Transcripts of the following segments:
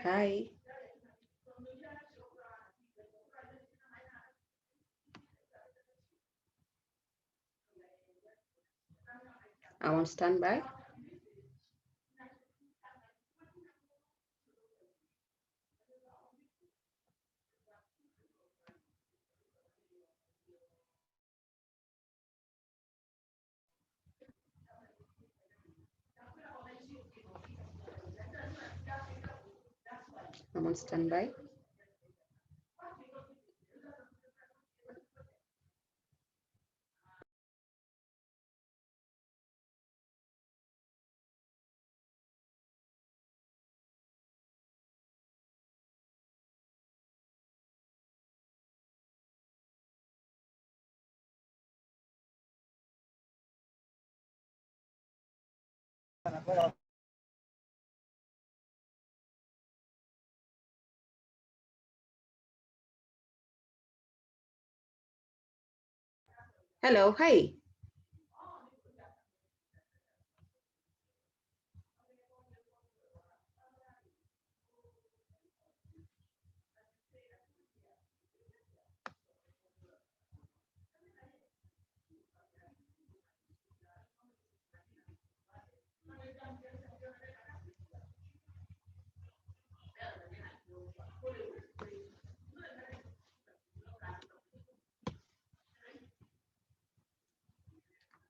Hi. I'm on standby. I'm on standby. Hello. Hi.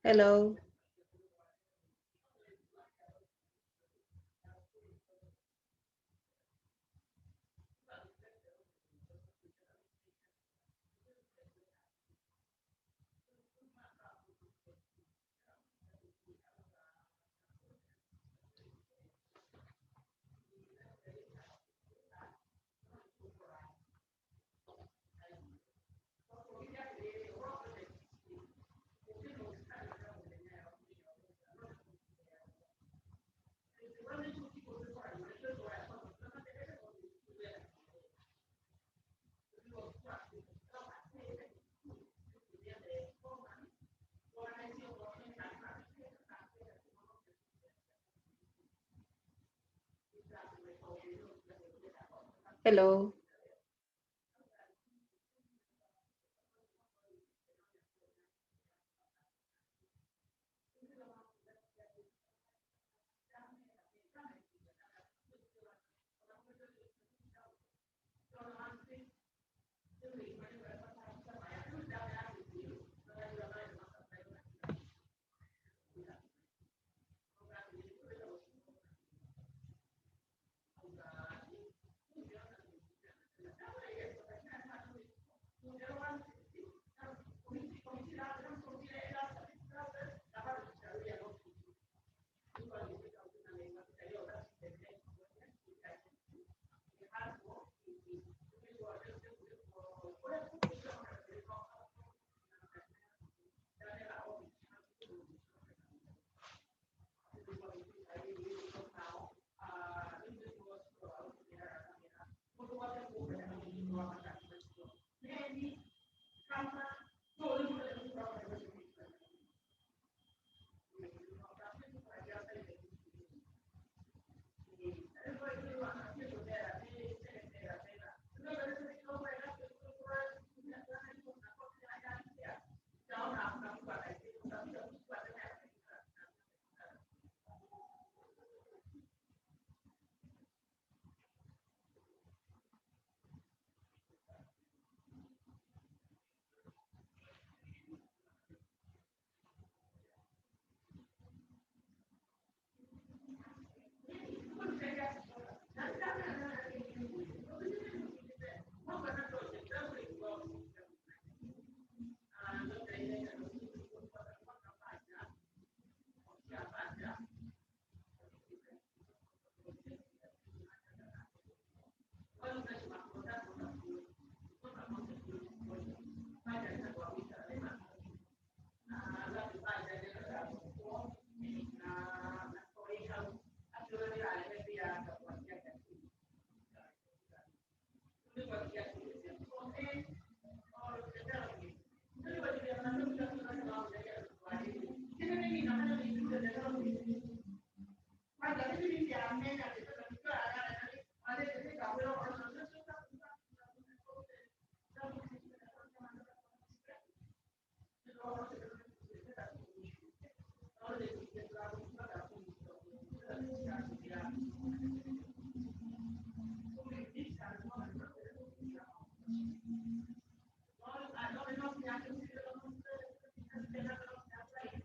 Hello. Hello.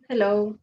Hello.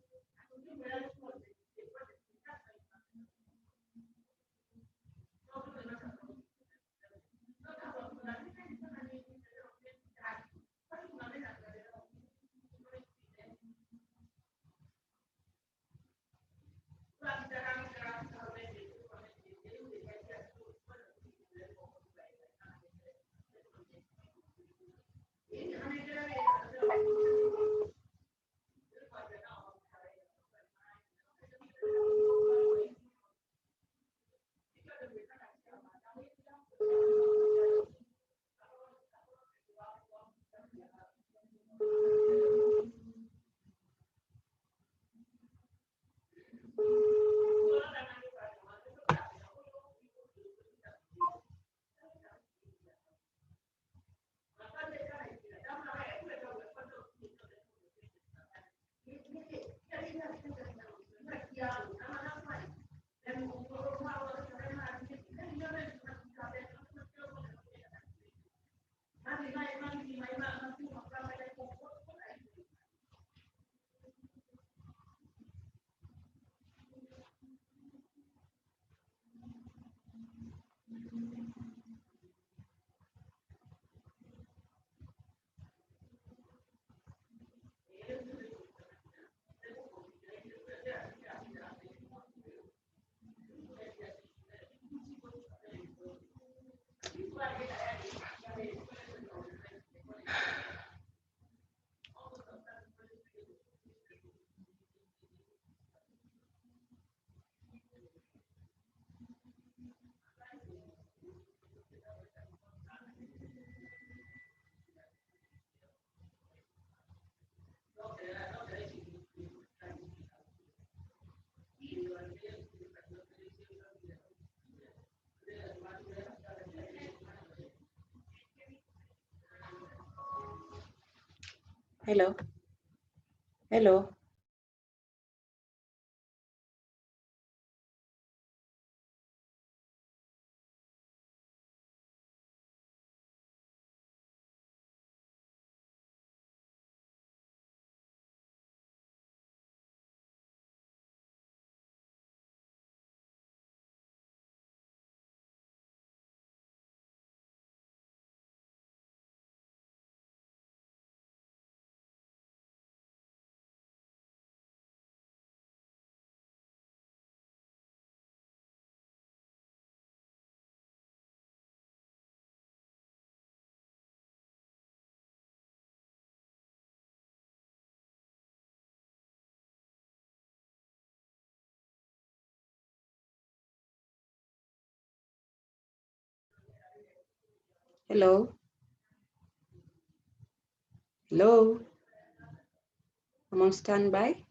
Hello. Hello. Hello. Hello. I'm on standby.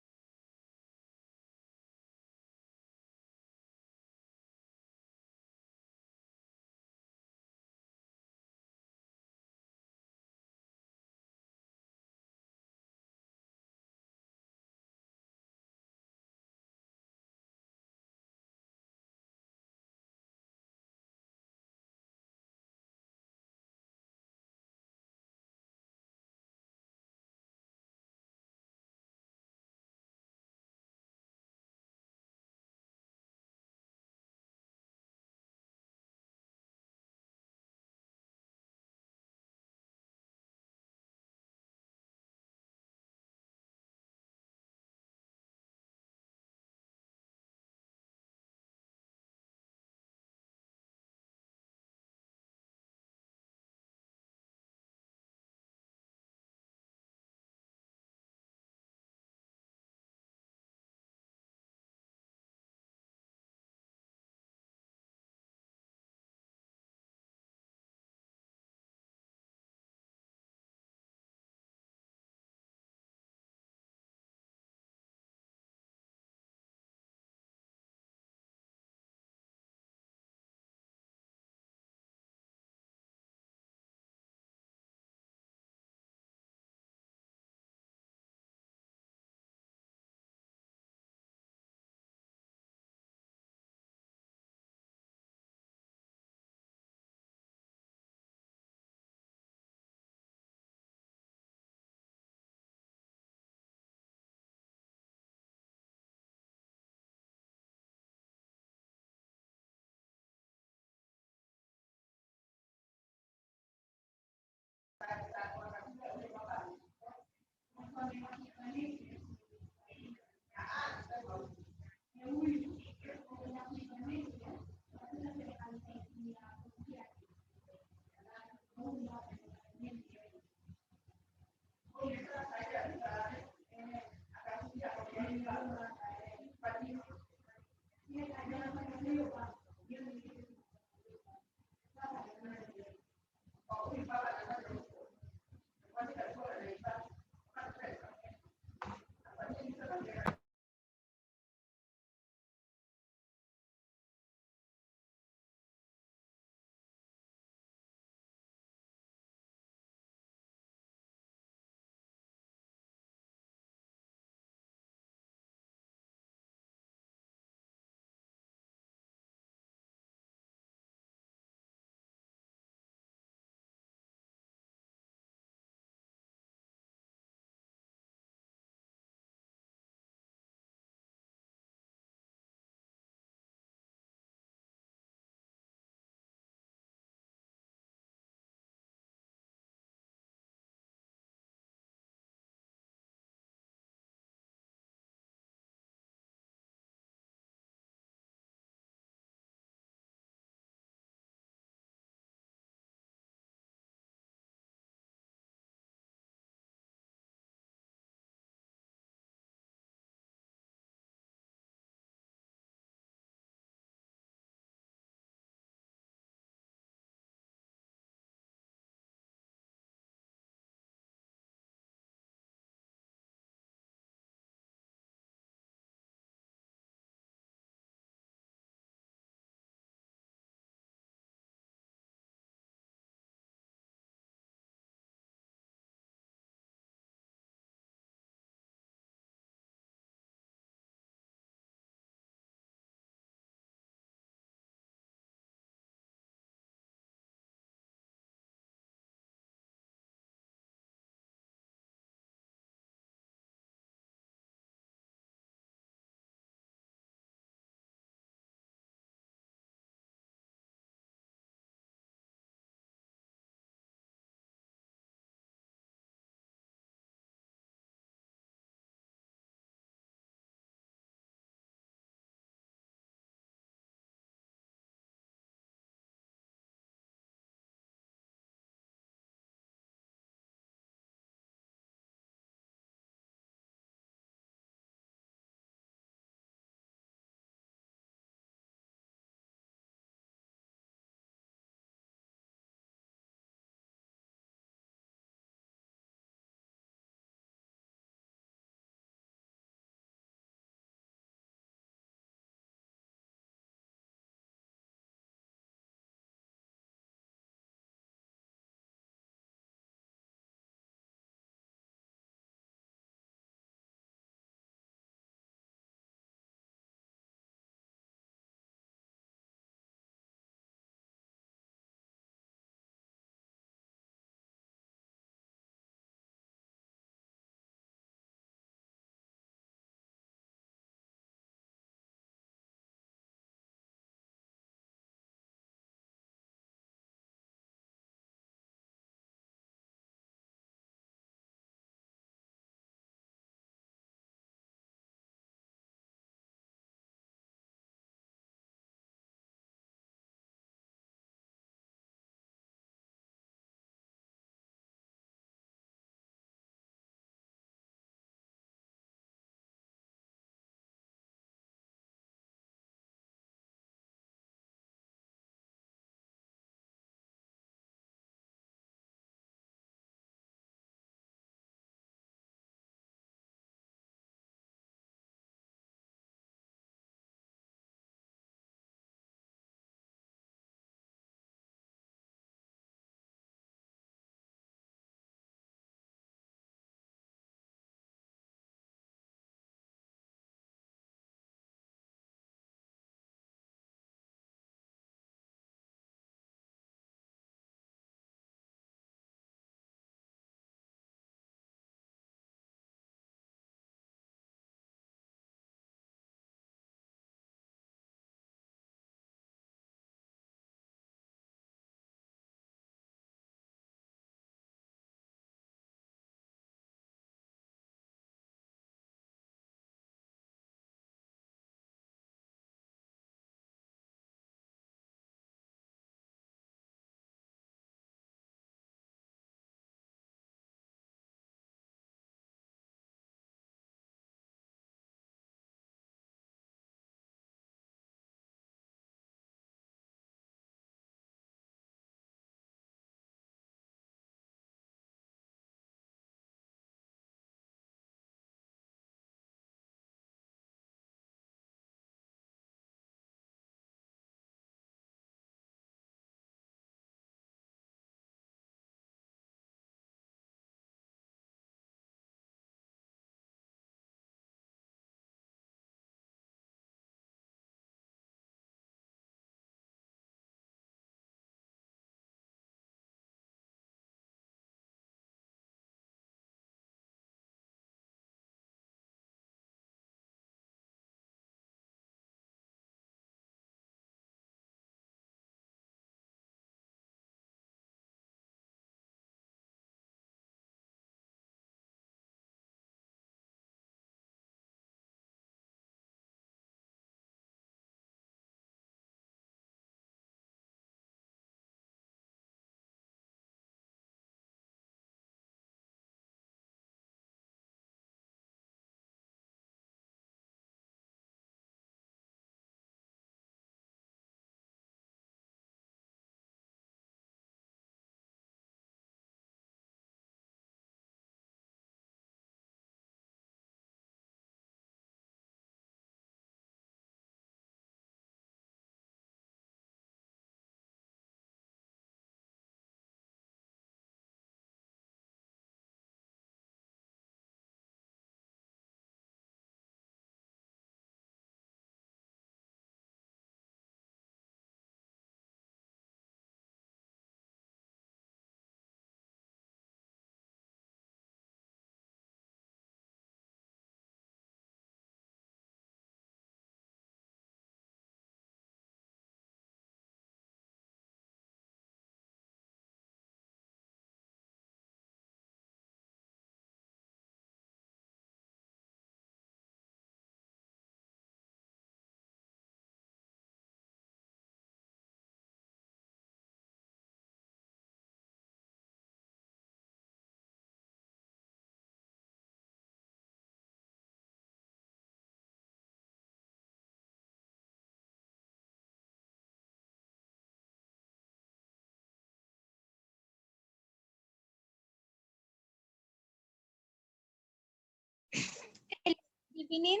evening.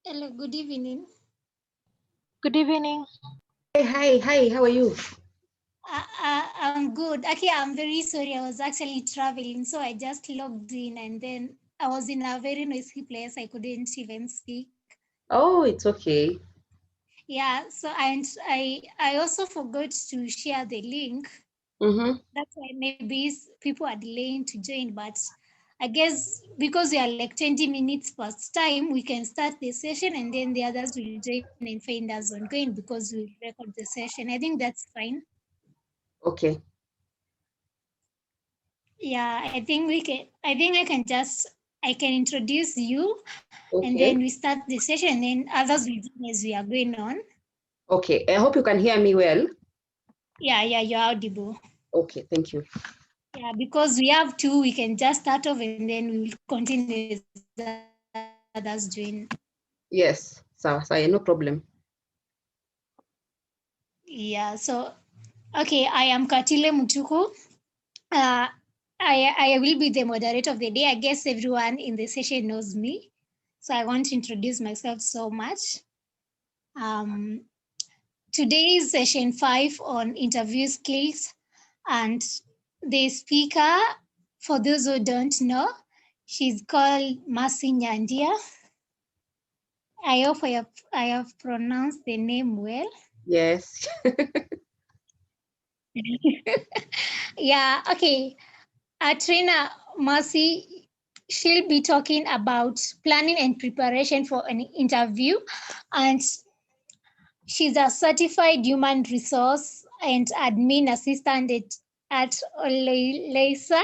Hello, good evening. Good evening. Hey, hi, how are you? I'm good. Okay, I'm very sorry. I was actually traveling, so I just logged in and then I was in a very noisy place. I couldn't even speak. Oh, it's okay. Yeah, so I also forgot to share the link. Mm-hmm. That's why maybe people are delaying to join, but I guess because we are like 20 minutes past time, we can start the session and then the others will join and find us ongoing because we'll record the session. I think that's fine. Okay. Yeah, I think I can introduce you and then Okay. we start the session and then others will join as we are going on. Okay. I hope you can hear me well. Yeah, you're audible. Okay, thank you. Yeah, because we have two, we can just start off and then we will continue as others join. Yes, so no problem. Yeah, so okay, I am Katile Mutuku. Uh, I will be the moderator of the day. I guess everyone in the session knows me. So I want to introduce myself so much. Um, Today is session 5 on interview skills, and the speaker, for those who don't know, she's called Mercy Nyandia. I hope I have pronounced the name well. Yes. Yeah, okay. Trina Mercy, she'll be talking about planning and preparation for an interview, and she's a certified human resource and admin assistant at Leisa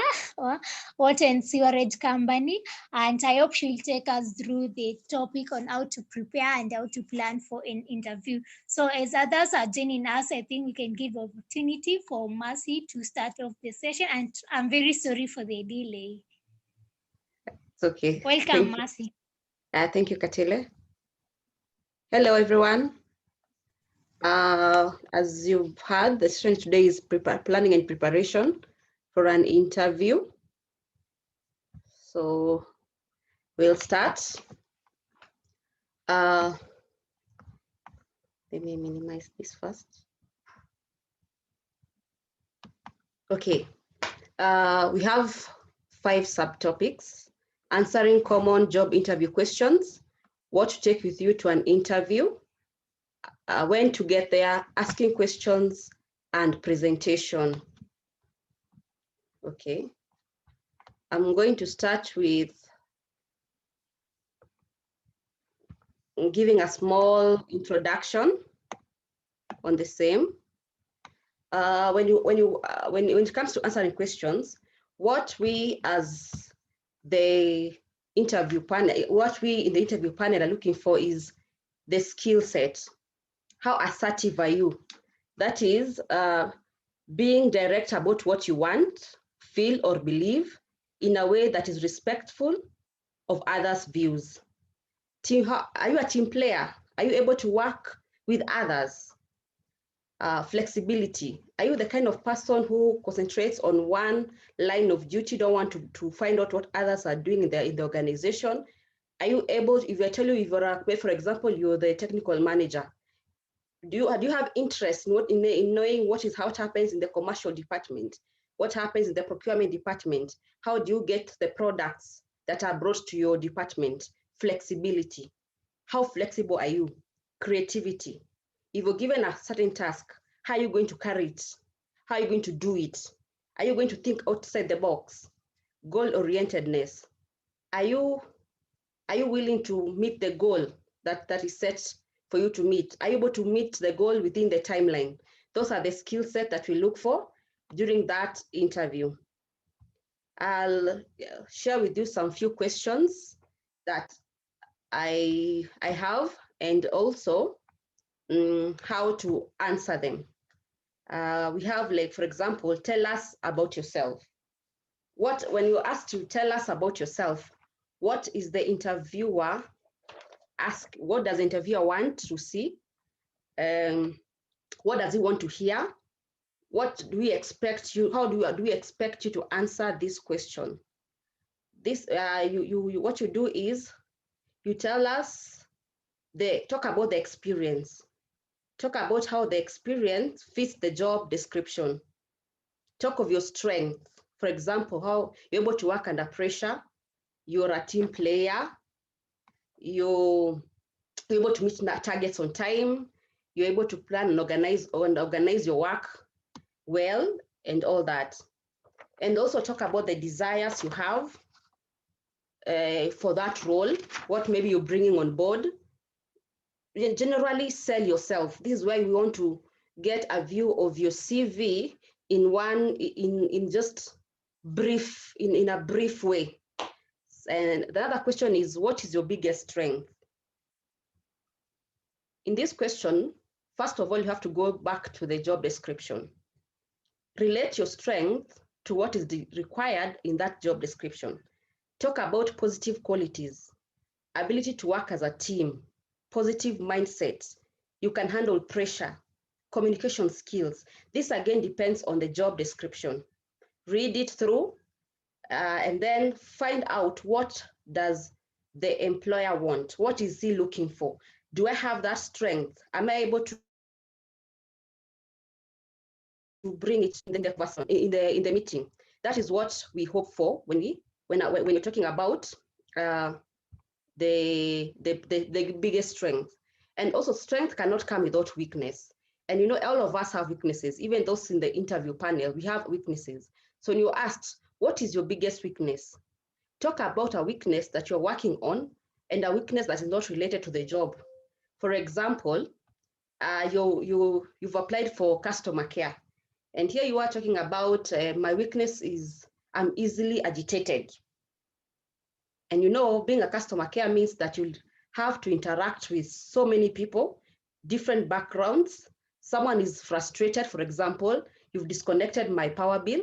Water and Sewerage Company. And I hope she'll take us through the topic on how to prepare and how to plan for an interview. So as others are joining us, I think we can give opportunity for Mercy to start off the session. And I'm very sorry for the delay. It's okay. Welcome, Thank you. Mercy. Thank you, Katile. Hello, everyone. As you've heard, the session today is planning and preparation for an interview. So we'll start. Let me minimize this first. Okay. We have 5 subtopics: answering common job interview questions, what to take with you to an interview, when to get there, asking questions, and presentation. Okay. I'm going to start with giving a small introduction on the same. When it comes to answering questions, what we as the interview panel, what we in the interview panel are looking for is the skill set. How assertive are you? That is, being direct about what you want, feel, or believe in a way that is respectful of others' views. Are you a team player? Are you able to work with others? Flexibility. Are you the kind of person who concentrates on one line of duty, don't want to find out what others are doing in the organization? Are you able, if I tell you, if you're, for example, you're the technical manager, do you have interest in knowing how it happens in the commercial department? What happens in the procurement department? How do you get the products that are brought to your department? Flexibility. How flexible are you? Creativity. If you're given a certain task, how are you going to carry it? How are you going to do it? Are you going to think outside the box? Goal-orientedness. Are you willing to meet the goal that is set for you to meet? Are you able to meet the goal within the timeline? Those are the skill set that we look for during that interview. I'll share with you some few questions that I have, and also how to answer them. We have, like, for example, tell us about yourself. When you ask to tell us about yourself, what is the interviewer ask? What does the interviewer want to see? What does he want to hear? What do we expect you? How do we expect you to answer this question? this, what you do is you tell us, talk about the experience. Talk about how the experience fits the job description. Talk of your strength. For example, how you're able to work under pressure. You're a team player. You're able to meet targets on time. You're able to plan and organize your work well, and all that. And also talk about the desires you have for that role, what maybe you're bringing on board. Generally sell yourself. This is why we want to get a view of your CV in just brief, in a brief way. And the other question is, what is your biggest strength? In this question, first of all, you have to go back to the job description. Relate your strength to what is required in that job description. Talk about positive qualities, ability to work as a team, positive mindset. You can handle pressure, communication skills. This again depends on the job description. Read it through and then find out, what does the employer want? What is he looking for? Do I have that strength? Am I able to bring it in the meeting? That is what we hope for when you're talking about the biggest strength. And also, strength cannot come without weakness. And you know, all of us have weaknesses. Even those in the interview panel, we have weaknesses. So when you're asked, what is your biggest weakness? Talk about a weakness that you're working on and a weakness that is not related to the job. For example, you've applied for customer care. And here you are talking about, my weakness is I'm easily agitated. And you know, being a customer care means that you'll have to interact with so many people, different backgrounds. Someone is frustrated, for example, you've disconnected my power bill.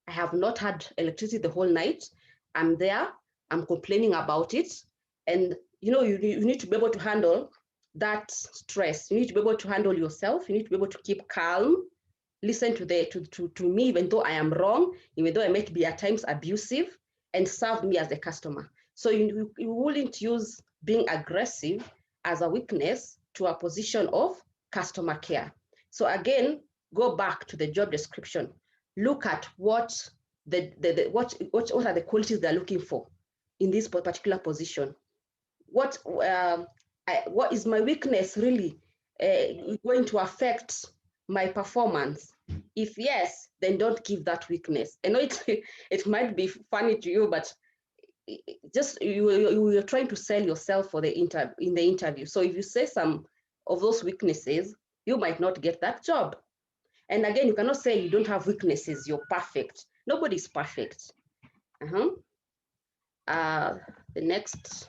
I have not had electricity the whole night. I'm there, I'm complaining about it. And you know, you need to be able to handle that stress. You need to be able to handle yourself. You need to be able to keep calm, listen to me, even though I am wrong, even though I might be at times abusive, and serve me as a customer. So you wouldn't use being aggressive as a weakness to a position of customer care. So again, go back to the job description. Look at what are the qualities they're looking for in this particular position. What is my weakness really going to affect my performance? If yes, then don't give that weakness. I know it might be funny to you, but just you're trying to sell yourself for in the interview. So if you say some of those weaknesses, you might not get that job. And again, you cannot say you don't have weaknesses, you're perfect. Nobody's perfect. The next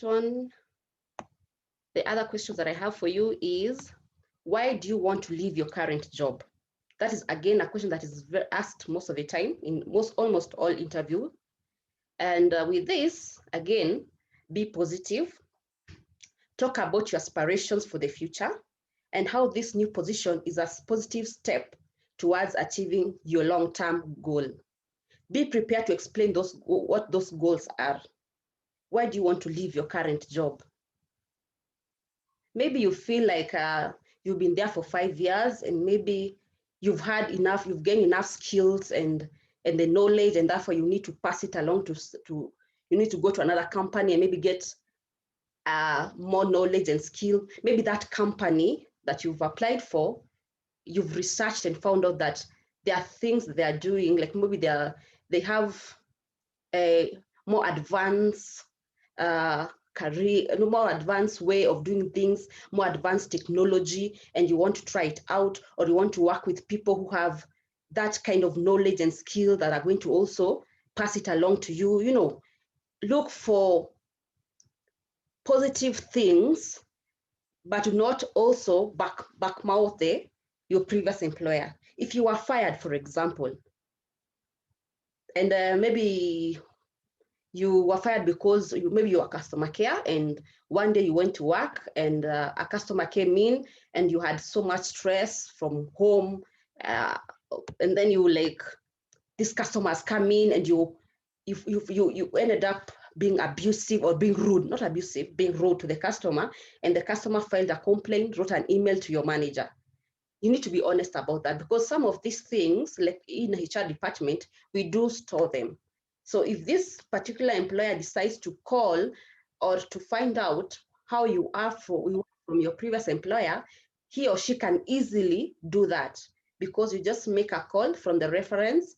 one, the other questions that I have for you is, why do you want to leave your current job? That is, again, a question that is asked most of the time in almost all interviews. And with this, again, be positive. Talk about your aspirations for the future and how this new position is a positive step towards achieving your long-term goal. Be prepared to explain what those goals are. Why do you want to leave your current job? Maybe you feel like you've been there for 5 years and maybe you've gained enough skills and the knowledge, and therefore you need to pass it along you need to go to another company and maybe get more knowledge and skill. Maybe that company that you've applied for, you've researched and found out that there are things that they are doing, like maybe they have a more advanced career, a more advanced way of doing things, more advanced technology, and you want to try it out, or you want to work with people who have that kind of knowledge and skill that are going to also pass it along to you. You know, look for positive things, but do not also backmouth your previous employer. If you are fired, for example, and maybe you were fired because maybe you were customer care, and one day you went to work and a customer came in and you had so much stress from home, and then these customers come in and you if you ended up being abusive or being rude, not abusive, being rude to the customer, and the customer filed a complaint, wrote an email to your manager. You need to be honest about that, because some of these things, like in the HR department, we do store them. So if this particular employer decides to call or to find out how you are from your previous employer, he or she can easily do that, because you just make a call from the reference,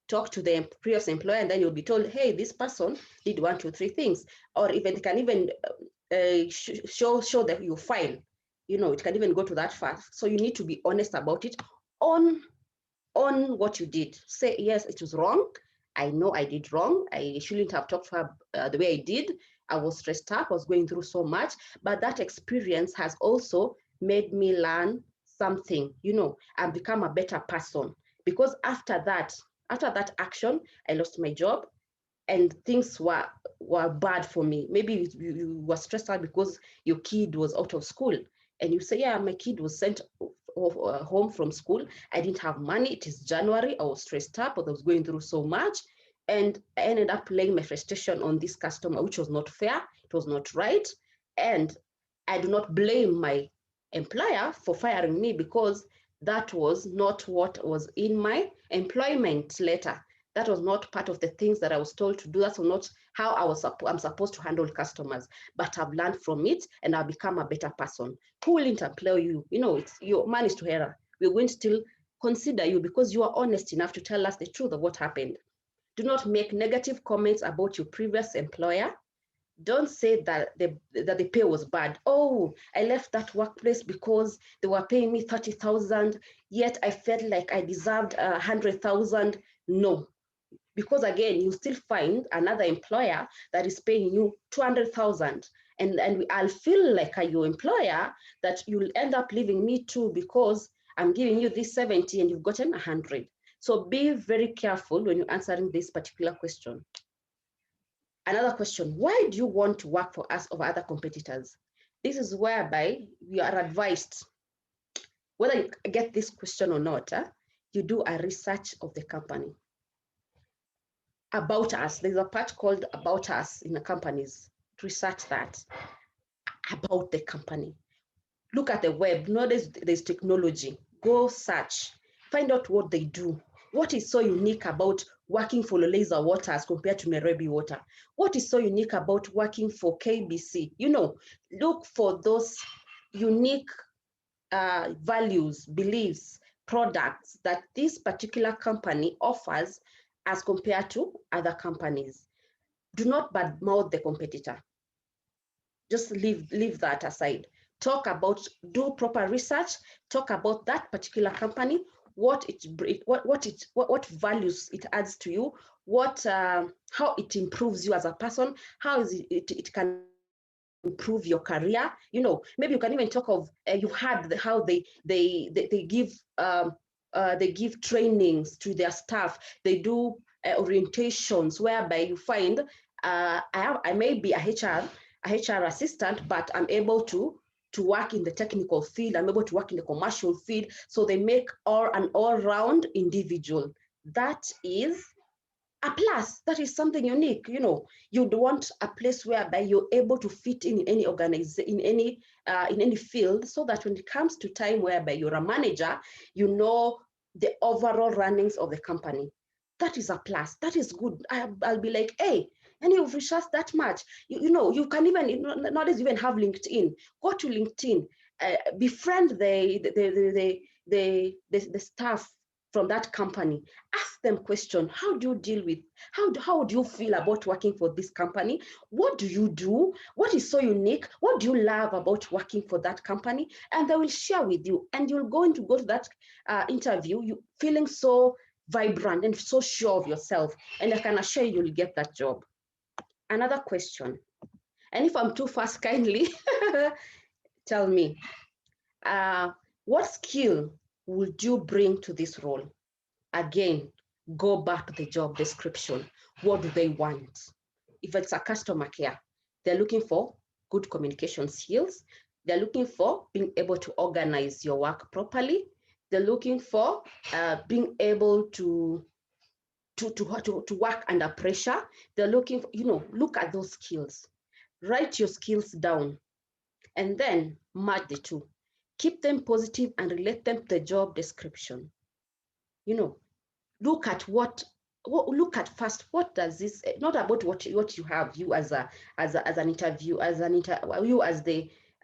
talk to the previous employer, and then you'll be told, hey, this person did 1, 2, 3 things. Or even can even show that you file. It can even go to that far. So you need to be honest about it on what you did. Say, yes, it was wrong. I know I did wrong. I shouldn't have talked to her the way I did. I was stressed up. I was going through so much. But that experience has also made me learn something, and become a better person. Because after that action, I lost my job, and things were bad for me. Maybe you were stressed out because your kid was out of school, and you say, yeah, my kid was sent home from school. I didn't have money. It is January. I was stressed up, but I was going through so much. And I ended up laying my frustration on this customer, which was not fair. It was not right. And I do not blame my employer for firing me, because that was not what was in my employment letter. That was not part of the things that I was told to do. That's not how I'm supposed to handle customers. But I've learned from it, and I've become a better person. Who will employ you? It's your man is to error. We're going to still consider you because you are honest enough to tell us the truth of what happened. Do not make negative comments about your previous employer. Don't say that the pay was bad. Oh, I left that workplace because they were paying me 30,000, yet I felt like I deserved 100,000. No, because again, you still find another employer that is paying you 200,000, and I'll feel like your employer that you'll end up leaving me too, because I'm giving you this 70 and you've gotten 100. So be very careful when you're answering this particular question. Another question, why do you want to work for us over other competitors? This is whereby you are advised, whether you get this question or not, you do a research of the company. About us, there's a part called about us in the companies. Research that about the company. Look at the web. Nowadays, there's technology. Go search, find out what they do. What is so unique about working for Loleza Water as compared to Nairobi Water? What is so unique about working for KBC? Look for those unique values, beliefs, products that this particular company offers as compared to other companies. Do not badmouth the competitor. Just leave that aside. Do proper research, talk about that particular company, what values it adds to you, how it improves you as a person, how it can improve your career. Maybe you can even talk of you had how they give trainings to their staff. They do orientations whereby you find I may be a HR assistant, but I'm able to work in the technical field. I'm able to work in the commercial field. So they make an all-round individual. That is a plus. That is something unique. You'd want a place whereby you're able to fit in any organization, in any field, so that when it comes to time whereby you're a manager, you know the overall runnings of the company. That is a plus. That is good. I'll be like, hey, and you've researched that much. You can even nowadays even have LinkedIn. Go to LinkedIn, befriend the staff from that company. Ask them questions. How do you deal with? How do you feel about working for this company? What do you do? What is so unique? What do you love about working for that company? And they will share with you. And you're going to go to that interview, you feeling so vibrant and so sure of yourself. And I can assure you, you'll get that job. Another question, and if I'm too fast, kindly tell me, what skill would you bring to this role? Again, go back to the job description. What do they want? If it's a customer care, they're looking for good communication skills. They're looking for being able to organize your work properly. They're looking for being able to to work under pressure. They're looking for, look at those skills. Write your skills down and then merge the two. Keep them positive and relate them to the job description. Look at look at first, what does this, not about what you have, you as an interview, you as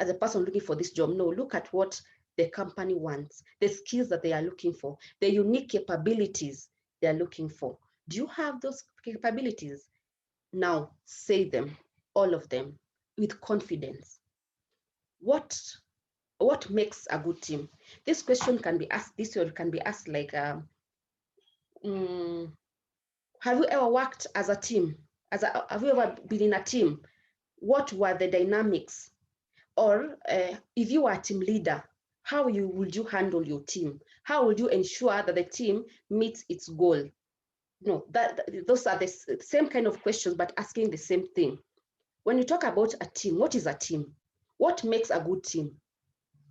a person looking for this job. No, look at what the company wants, the skills that they are looking for, the unique capabilities they are looking for. Do you have those capabilities? Now say them, all of them, with confidence. What makes a good team? This question can be asked this way, or can be asked like, have you ever worked as a team? Have you ever been in a team? What were the dynamics? Or if you are a team leader, how would you handle your team? How would you ensure that the team meets its goal? Those are the same kind of questions, but asking the same thing. When you talk about a team, what is a team? What makes a good team?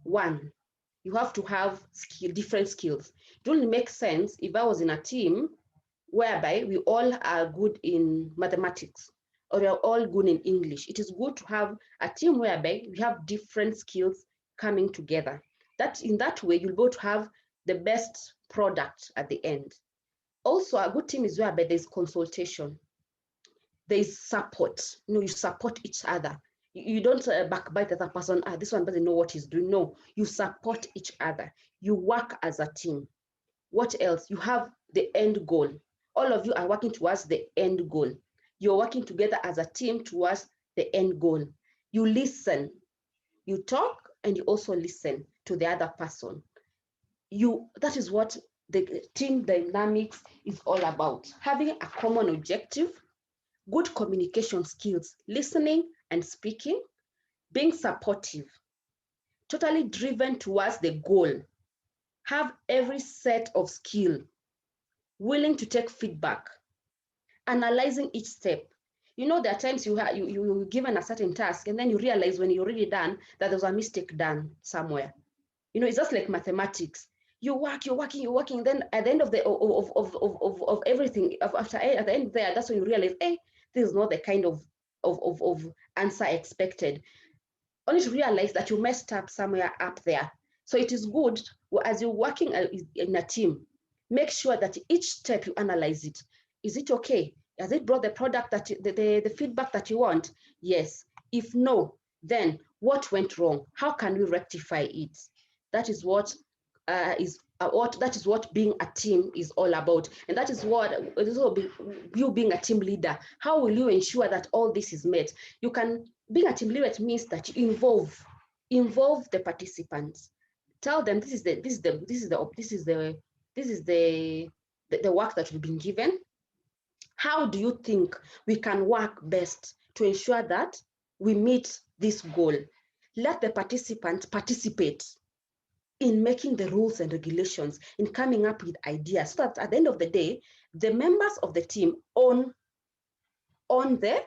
One, you have to have different skills. It only makes sense if I was in a team whereby we all are good in mathematics, or we are all good in English. It is good to have a team whereby we have different skills coming together. That in that way, you'll be able to have the best product at the end. Also, a good team is whereby there's consultation, there's support. You support each other. You don't backbite the other person. This one doesn't know what he's doing. No, you support each other. You work as a team. What else? You have the end goal. All of you are working towards the end goal. You're working together as a team towards the end goal. You listen. You talk and you also listen to the other person. That is what the team dynamics is all about. Having a common objective, good communication skills, listening and speaking, being supportive, totally driven towards the goal, have every set of skill, willing to take feedback, analyzing each step. There are times you're given a certain task and then you realize when you're already done that there's a mistake done somewhere. It's just like mathematics. You're working. Then at the end of everything, at the end there, that's when you realize, hey, this is not the kind of answer expected. Only to realize that you messed up somewhere up there. So it is good as you're working in a team, make sure that each step you analyze it. Is it okay? Has it brought the product that the feedback that you want? Yes. If no, then what went wrong? How can we rectify it? That is what being a team is all about, and that is what you being a team leader. How will you ensure that all this is met? Being a team leader, it means that you involve the participants. Tell them this is the work that we've been given. How do you think we can work best to ensure that we meet this goal? Let the participants participate in making the rules and regulations, in coming up with ideas, so that at the end of the day, the members of the team own the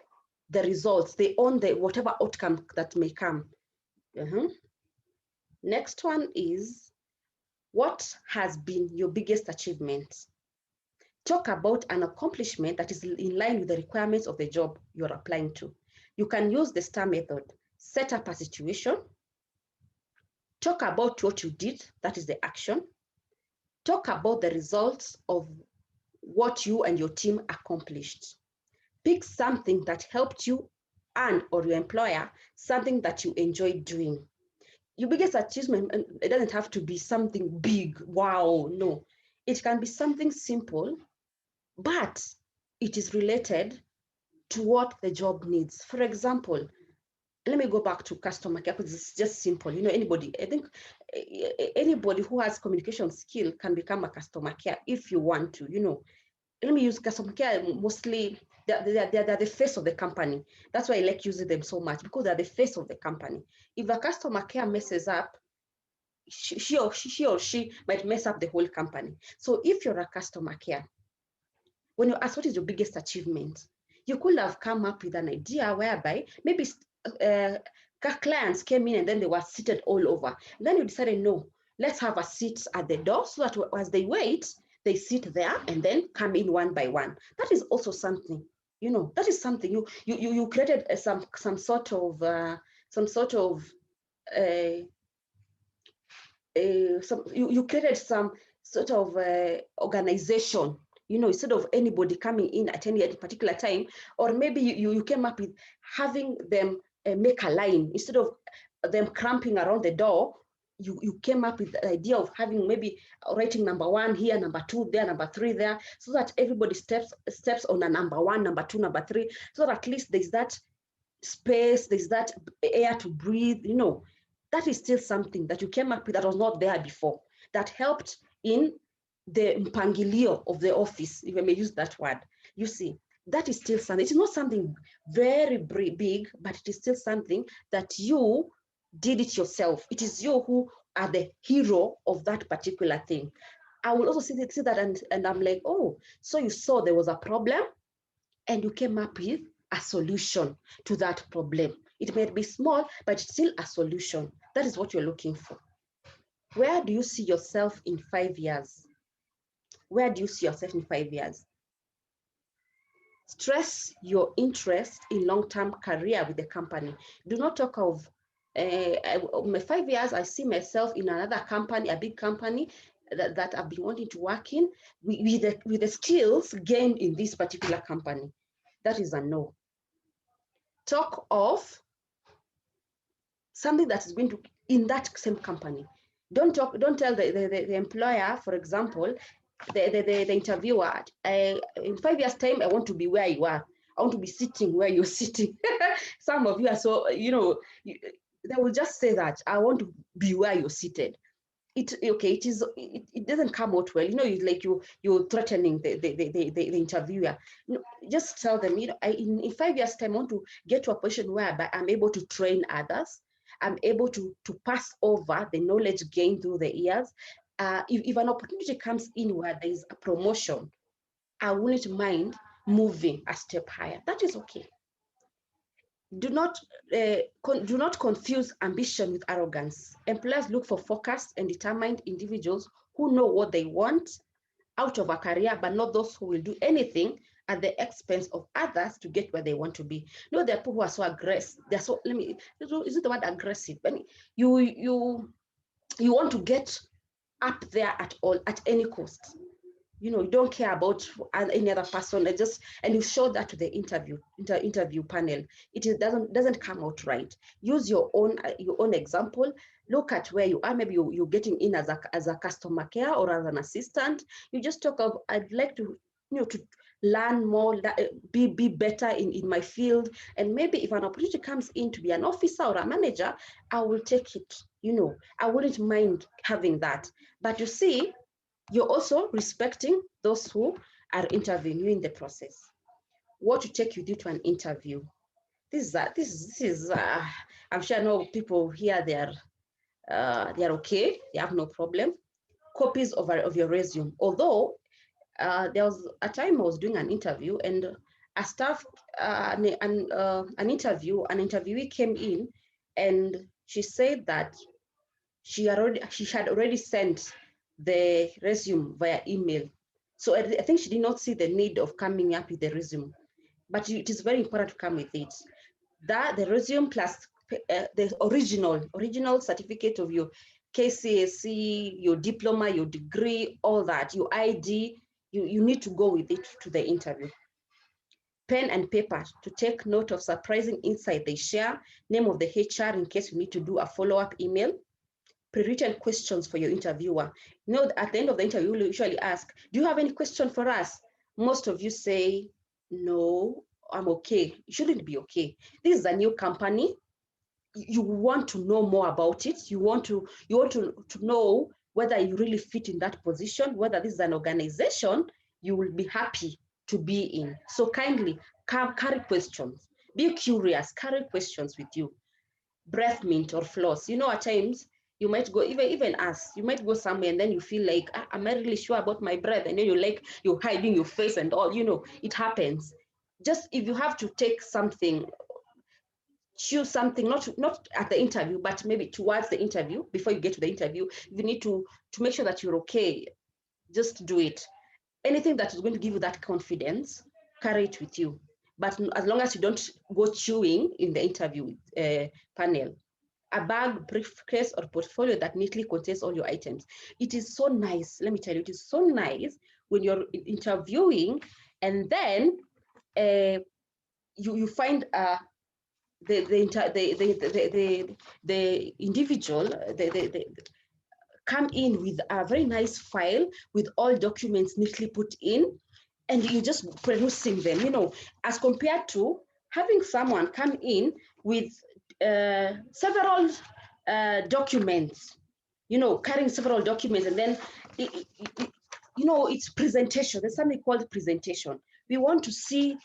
results. They own the whatever outcome that may come. Next one is, what has been your biggest achievement? Talk about an accomplishment that is in line with the requirements of the job you're applying to. You can use the STAR method. Set up a situation. Talk about what you did, that is the action. Talk about the results of what you and your team accomplished. Pick something that helped you and or your employer, something that you enjoy doing. Your biggest achievement, it doesn't have to be something big, wow, no. It can be something simple, but it is related to what the job needs. For example, let me go back to customer care because it's just simple. Anybody, I think anybody who has communication skill can become a customer care if you want to. Let me use customer care. Mostly, they're the face of the company. That's why I like using them so much, because they're the face of the company. If a customer care messes up, she or she might mess up the whole company. So if you're a customer care, when you ask what is your biggest achievement, you could have come up with an idea whereby maybe clients came in and then they were seated all over. And then you decided, no, let's have a seat at the door so that as they wait, they sit there and then come in one by one. That is also something, that is something you created some sort of you created some sort of organization, instead of anybody coming in at any particular time, or maybe you came up with having them make a line instead of them cramping around the door. You came up with the idea of having maybe writing number 1 here, number 2 there, number 3 there, so that everybody steps on a number 1, number 2, number 3, so that at least there's that space, there's that air to breathe. That is still something that you came up with that was not there before, that helped in the mpangilio of the office, if I may use that word. You see, that is still something. It's not something very big, but it is still something that you did it yourself. It is you who are the hero of that particular thing. I will also see that and I'm like, oh, so you saw there was a problem and you came up with a solution to that problem. It may be small, but it's still a solution. That is what you're looking for. Where do you see yourself in 5 years? Where do you see yourself in 5 years? Stress your interest in long-term career with the company. Do not talk of my 5 years, I see myself in another company, a big company that I've been wanting to work in with the skills gained in this particular company. That is a no. Talk of something that is going to in that same company. Don't tell the employer, for example, the interviewer, in 5 years' time, I want to be where you are. I want to be sitting where you're sitting. Some of you are so, they will just say that, I want to be where you're seated. It doesn't come out well. It's like you're threatening the interviewer. Just tell them, in 5 years' time, I want to get to a position where I'm able to train others. I'm able to pass over the knowledge gained through the years. If an opportunity comes in where there is a promotion, I wouldn't mind moving a step higher. That is okay. Do not confuse ambition with arrogance. Employers look for focused and determined individuals who know what they want out of a career, but not those who will do anything at the expense of others to get where they want to be. There are people who are so aggressive. They're so, is it the word aggressive? When you want to get up there at any cost. You don't care about any other person. And you show that to the interview panel. It doesn't come out right. Use your own example. Look at where you are. Maybe you're getting in as a customer care or as an assistant. You just talk of, I'd like to to learn more, be better in my field. And maybe if an opportunity comes in to be an officer or a manager, I will take it. I wouldn't mind having that. But you see, you're also respecting those who are interviewing you in the process. What to take with you to an interview? This is I'm sure I know people here, they are okay, they have no problem. Copies of your resume. Although there was a time I was doing an interview and a staff an interviewee came in and she said that she had already sent the resume via email. So I think she did not see the need of coming up with the resume, but it is very important to come with it. That the resume plus the original certificate of your KCSE, your diploma, your degree, all that, your ID, you need to go with it to the interview. Pen and paper to take note of surprising insight they share, name of the HR in case you need to do a follow-up email, pre-written questions for your interviewer. At the end of the interview, you'll usually ask, do you have any question for us? Most of you say, no, I'm okay. You shouldn't be okay. This is a new company. You want to know more about it. You want to know whether you really fit in that position, whether this is an organization you will be happy to be in. So kindly carry questions. Be curious, carry questions with you. Breath mint or floss. At times, you might go, even us, you might go somewhere and then you feel like, am I really sure about my breath? And then you're hiding your face and all, it happens. Just if you have to take something, choose something, not at the interview, but maybe towards the interview, before you get to the interview, you need to make sure that you're okay. just do it. Anything that is going to give you that confidence, carry it with you. But as long as you don't go chewing in the interview panel. A bag, briefcase, or portfolio that neatly contains all your items. It is so nice. Let me tell you, it is so nice when you're interviewing, and then you find the individual come in with a very nice file with all documents neatly put in, and you just perusing them, you know, as compared to having someone come in with several documents, you know, carrying several documents, and then you know, it's presentation. There's something called presentation. We want to see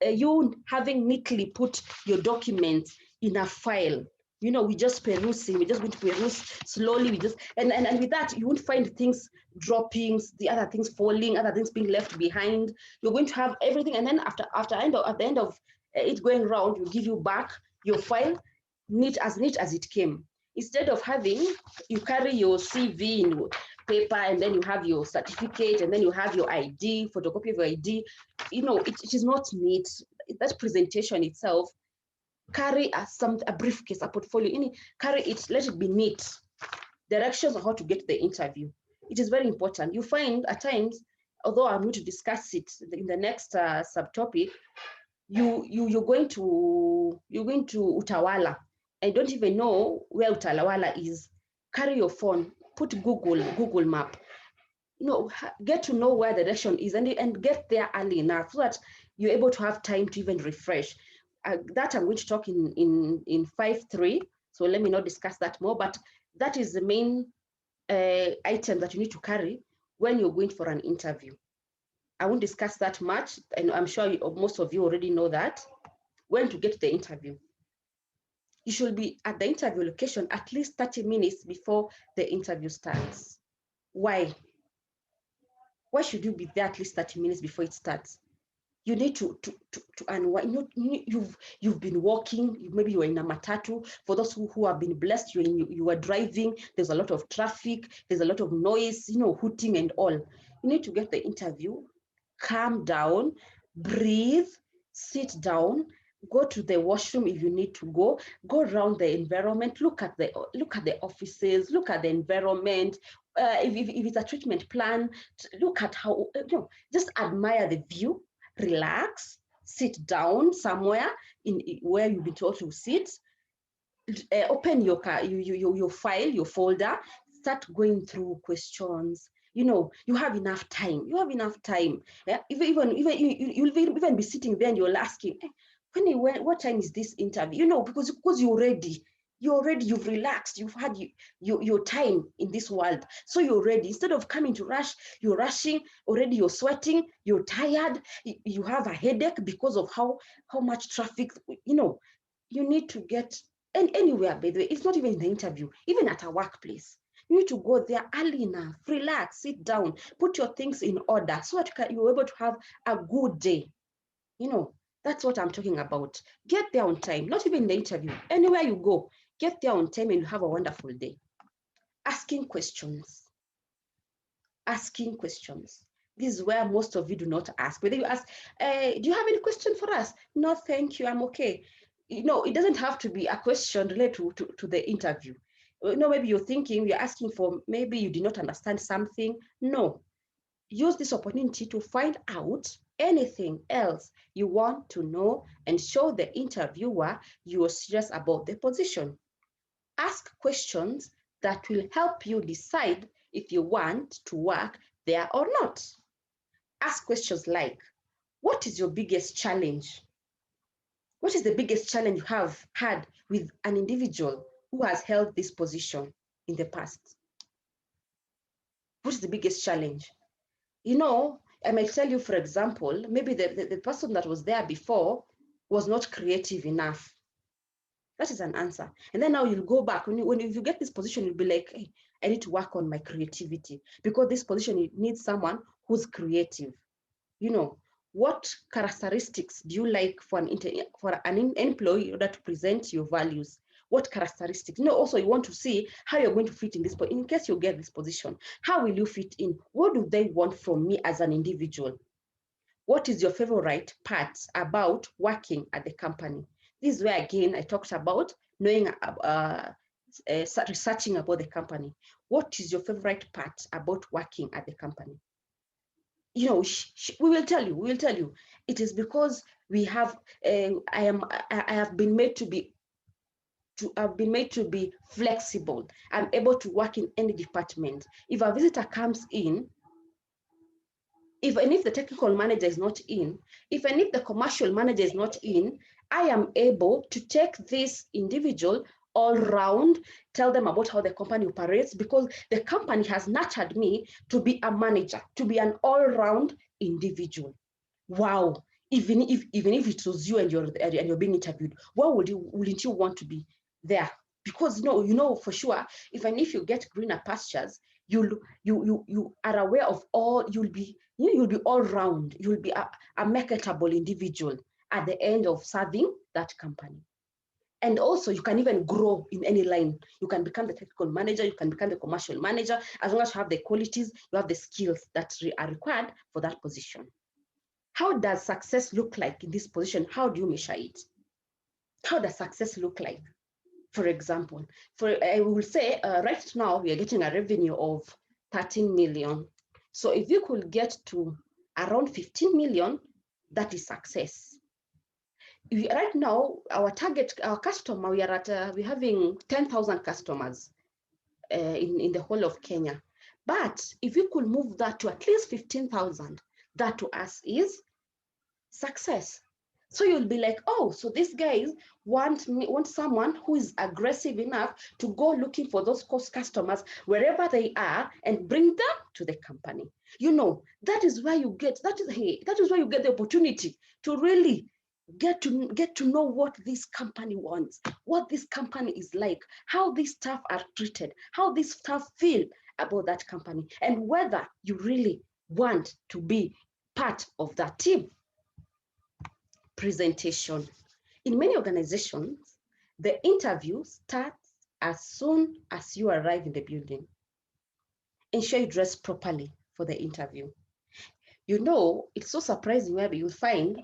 you having neatly put your documents in a file. You know, we just perusing, we're just going to peruse slowly. We just, and with that, you won't find things dropping, the other things falling, other things being left behind. You're going to have everything. And then at the end of it going round, we'll give you back your file neat as it came. Instead of having, you carry your CV in paper, and then you have your certificate, and then you have your ID, photocopy of your ID. You know, it is not neat. That presentation itself, carry a briefcase, a portfolio, carry it, let it be neat. Directions on how to get the interview. It is very important. You find at times, although I'm going to discuss it in the next subtopic, you're going to Utawala and don't even know where Utawala is. Carry your phone, put Google Map. You know, get to know where the direction is, and get there early enough so that you're able to have time to even refresh. That I'm going to talk in 5.3. So let me not discuss that more, but that is the main item that you need to carry when you're going for an interview. I won't discuss that much, and I'm sure most of you already know that. When to get the interview. You should be at the interview location at least 30 minutes before the interview starts. Why? Why should you be there at least 30 minutes before it starts? You need to unwind. You've been walking, maybe you were in a matatu. For those who have been blessed, you were driving, there's a lot of traffic, there's a lot of noise, you know, hooting and all. You need to get the interview, calm down, breathe, sit down, go to the washroom if you need to go around the environment, look at the offices, look at the environment. If it's a treatment plan, look at how, you know, just admire the view, relax, sit down somewhere in where you've been told to sit, open your file, your folder, start going through questions. You know, you have enough time. Yeah? You'll even be sitting there and you're asking, what time is this interview? You know, because you're ready. You've relaxed, you've had your time in this world. So you're ready. Instead of coming to rush, you're rushing, already you're sweating, you're tired, you have a headache because of how much traffic, you know. You need to get, and anywhere, by the way, it's not even in the interview, even at a workplace. You need to go there early enough, relax, sit down, put your things in order so that you're able to have a good day. You know, that's what I'm talking about. Get there on time, not even in the interview, anywhere you go, get there on time and you have a wonderful day. Asking questions. This is where most of you do not ask. Whether you ask, do you have any question for us? No, thank you, I'm okay. You know, it doesn't have to be a question related to the interview. You know, maybe you're thinking, you're asking for, maybe you did not understand something. No, use this opportunity to find out anything else you want to know and show the interviewer you are serious about the position. Ask questions that will help you decide if you want to work there or not. Ask questions like, what is your biggest challenge? What is the biggest challenge you have had with an individual who has held this position in the past? What is the biggest challenge? You know, I might tell you, for example, maybe the person that was there before was not creative enough. That is an answer. And then now you'll go back. If you get this position, you'll be like, hey, I need to work on my creativity, because this position needs someone who's creative. You know, what characteristics do you like for an employee in order to present your values? What characteristics? Also you want to see how you're going to fit in this, but in case you get this position, how will you fit in? What do they want from me as an individual? What is your favorite part about working at the company? This is where, again, I talked about knowing, researching about the company. What is your favorite part about working at the company? We will tell you. It is because we have, I have been made to be flexible. I'm able to work in any department. If a visitor comes in, even if the technical manager is not in, even if the commercial manager is not in, I am able to take this individual all round, tell them about how the company operates, because the company has nurtured me to be a manager, to be an all-round individual. Wow. Even if it was you and you're being interviewed, why wouldn't you want to be there? Because for sure, even if you get greener pastures, you are aware of all. You'll be all round. You'll be a marketable individual at the end of serving that company. And also, you can even grow in any line. You can become the technical manager. You can become the commercial manager, as long as you have the qualities, you have the skills that are required for that position. How does success look like in this position? How do you measure it? How does success look like? For example, I will say right now we are getting a revenue of 13 million. So if you could get to around 15 million, that is success. Right now, our customer, we're having 10,000 customers in the whole of Kenya. But if you could move that to at least 15,000, that to us is success. So you'll be like, oh, so these guys want someone who is aggressive enough to go looking for those customers wherever they are and bring them to the company. That is where you get the opportunity to really get to know what this company wants, what this company is like, how these staff are treated, how these staff feel about that company, and whether you really want to be part of that team. Presentation. In many organizations, the interview starts as soon as you arrive in the building. Ensure you dress properly for the interview. It's so surprising where you'll find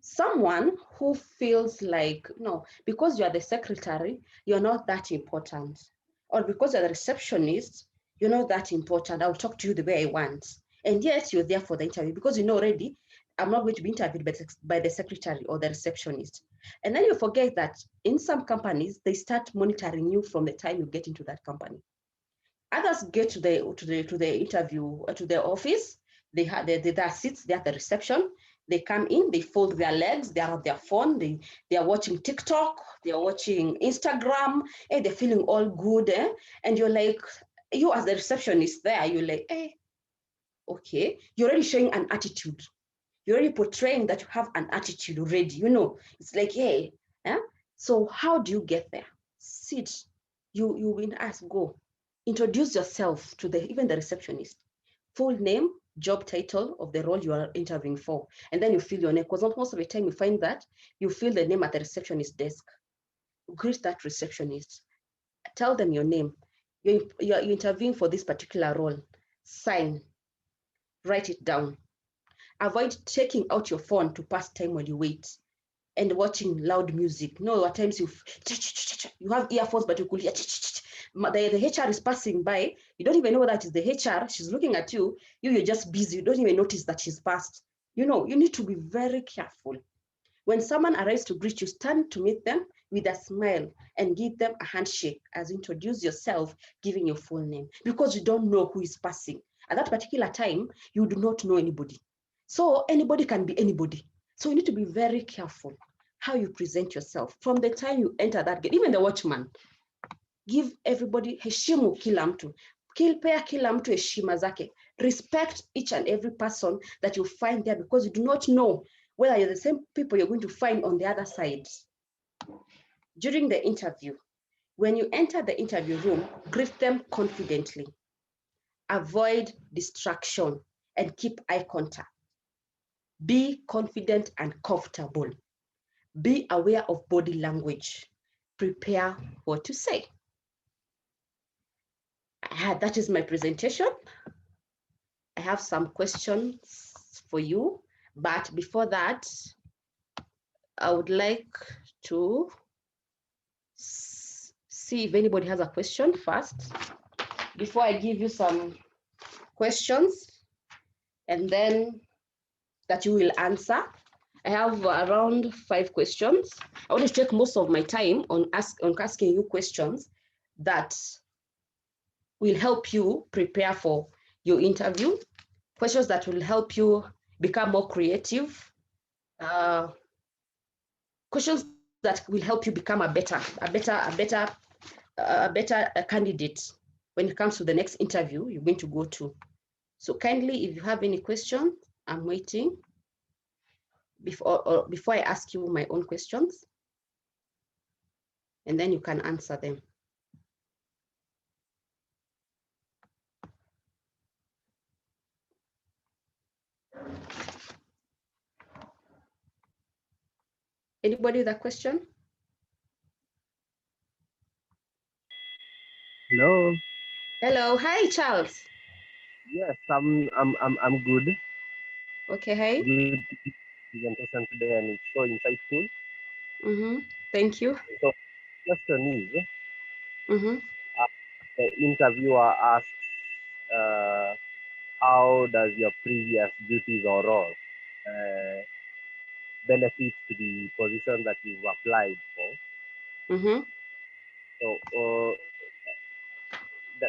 someone who feels like, because you are the secretary, you're not that important. Or because you're the receptionist, you're not that important. I'll talk to you the way I want. And yet you're there for the interview because already, I'm not going to be interviewed by the secretary or the receptionist. And then you forget that in some companies, they start monitoring you from the time you get into that company. Others get to the interview, to the office. They have their seats, they're at the reception. They come in, they fold their legs, they are on their phone, they are watching TikTok, they are watching Instagram, they're feeling all good. And you're like, you as the receptionist there, you're like, okay, you're already showing an attitude. You're already portraying that you have an attitude already. It's like, hey, so how do you get there? Sit. You will ask, go. Introduce yourself to even the receptionist. Full name, job title of the role you are interviewing for. And then you fill your name, because most of the time you find that you fill the name at the receptionist desk. Greet that receptionist. Tell them your name. You're interviewing for this particular role. Sign. Write it down. Avoid taking out your phone to pass time while you wait and watching loud music. At times you have earphones, but you could hear the HR is passing by. You don't even know that is the HR. She's looking at you. You're just busy. You don't even notice that she's passed. You need to be very careful. When someone arrives to greet you, stand to meet them with a smile and give them a handshake as you introduce yourself, giving your full name, because you don't know who is passing. At that particular time, you do not know anybody. So anybody can be anybody. So you need to be very careful how you present yourself from the time you enter that gate. Even the watchman, give everybody heshimu kila mtu. Pea kila mtu heshima zake. Respect each and every person that you find there, because you do not know whether you're the same people you're going to find on the other side. During the interview, when you enter the interview room, greet them confidently. Avoid distraction and keep eye contact. Be confident and comfortable. Be aware of body language. prepare what to say. That is my presentation. I have some questions for you, but before that, I would like to see if anybody has a question first, before I give you some questions, and then that you will answer. I have around 5 questions. I want to take most of my time on asking you questions that will help you prepare for your interview, questions that will help you become more creative, questions that will help you become a better candidate when it comes to the next interview you're going to go to. So kindly, if you have any questions, I'm waiting before I ask you my own questions, and then you can answer them. Anybody with a question? Hello. Hello. Hi, Charles. Yes, I'm good. Okay. Hey. Good presentation today, and it's so insightful. Thank you. So, question is, Mm-hmm. the interviewer asks, how does your previous duties or role benefit to the position that you've applied for? Mm-hmm. So,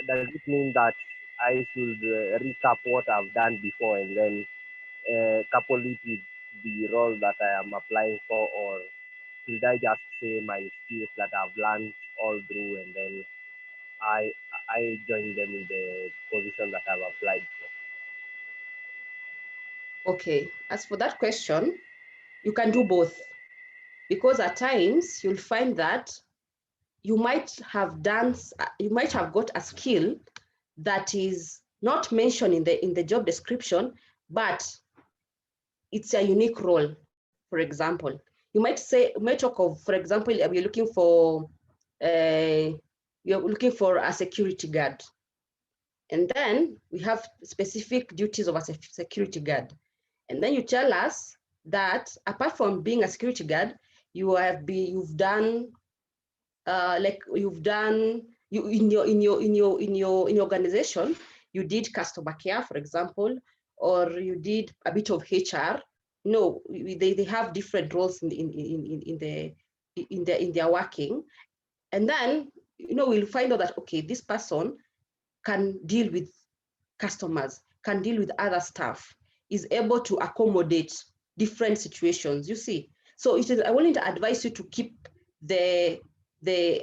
does it mean that I should recap what I've done before and then couple it with the role that I am applying for, or should I just say my skills that I've learned all through and then I join them in the position that I've applied for? Okay. As for that question, you can do both, because at times you'll find that you might have got a skill that is not mentioned in the job description, but it's a unique role. For example, you might talk of, for example, you're looking for a security guard, and then we have specific duties of a security guard, and then you tell us that apart from being a security guard, you've done in your organization, you did customer care, for example, or you did a bit of HR. No, they have different roles in their working, and then we'll find out that okay, this person can deal with customers, can deal with other staff, is able to accommodate different situations. You see, so I wanted to advise you to keep the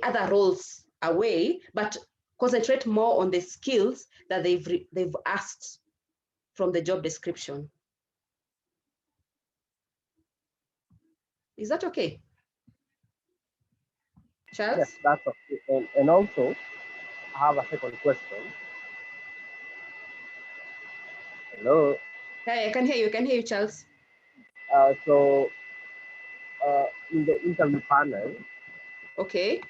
other roles away, but concentrate more on the skills that they've asked from the job description. Is that okay, Charles? Yes, that's okay. And also, I have a second question. Hello. Hey, I can hear you, Charles. So, in the interview panel, okay,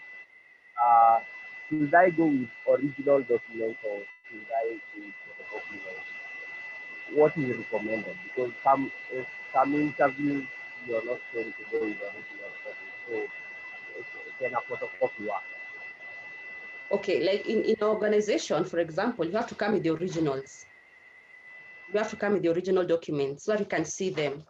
should I go with original documents or should I go with photocopy? What is recommended? Because some interviews you're not going to go with original copy, so can a photocopy work? okay, like in an organization, for example, you have to come with the originals. You have to come with the original documents so that you can see them.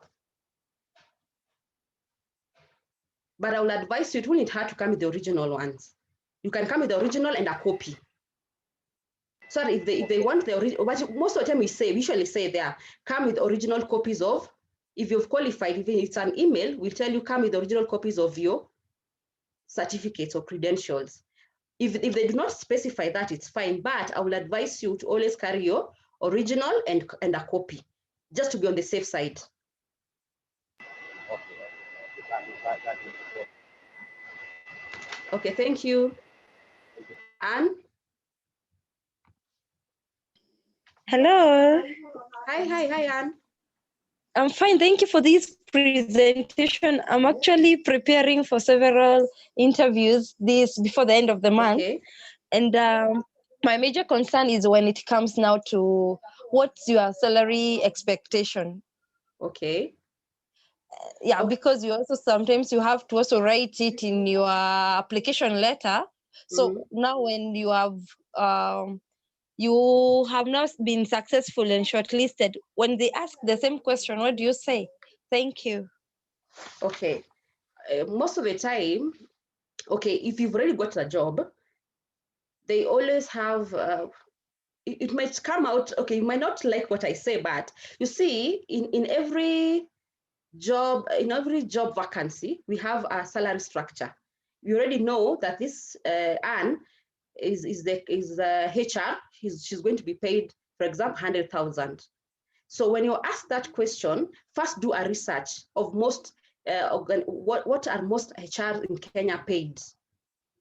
But I will advise you, it won't hard to come with the original ones. You can come with the original and a copy. So if they want the original, but most of the time we usually say there, come with original copies of, if you've qualified, even if it's an email, we'll tell you come with the original copies of your certificates or credentials. If they do not specify that, it's fine, but I will advise you to always carry your original and a copy, just to be on the safe side. Okay, thank you. Anne? Hello. Hi, Anne. I'm fine. Thank you for this presentation, I'm actually preparing for several interviews before the end of the month. Okay. And my major concern is when it comes now to what's your salary expectation. Okay. Yeah, because you also sometimes you have to also write it in your application letter. So now when you have now been successful and shortlisted, when they ask the same question, what do you say? Thank you. Okay. Most of the time, okay, if you've already got a job, they always have, it might come out, okay, you might not like what I say, but you see, in every job vacancy, we have a salary structure. We already know that this Anne is HR. She's going to be paid, for example, 100,000. So when you ask that question, first do a research of what are most HR in Kenya paid.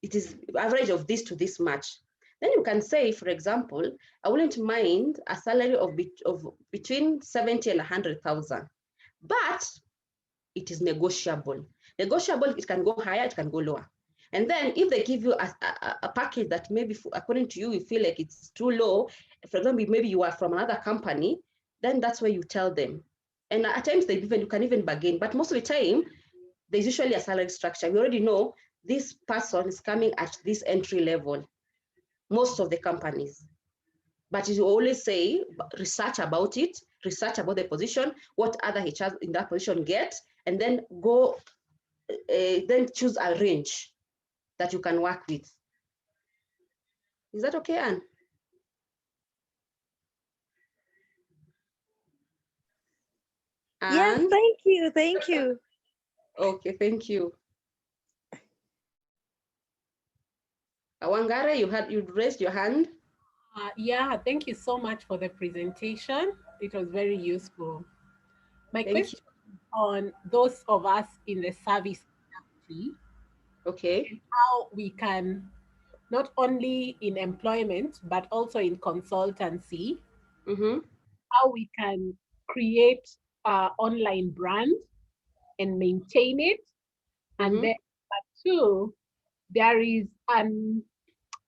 It is average of this to this much. Then you can say, for example, I wouldn't mind a salary of between 70 and 100,000, but it is negotiable. Negotiable, it can go higher, it can go lower. And then if they give you a package that maybe according to you, you feel like it's too low, for example, maybe you are from another company, then that's where you tell them. And at times you can even bargain, but most of the time, there's usually a salary structure. We already know this person is coming at this entry level, most of the companies. But you always say, research about it, research about the position, what other HRs in that position get, and then then choose a range that you can work with. Is that okay, Anne? Yes, Anne? thank you. Okay, thank you. Wangare, you raised your hand. Yeah, thank you so much for the presentation. It was very useful. My question on those of us in the service industry, okay, and how we can, not only in employment, but also in consultancy, how we can create an online brand and maintain it. And then, but two, there is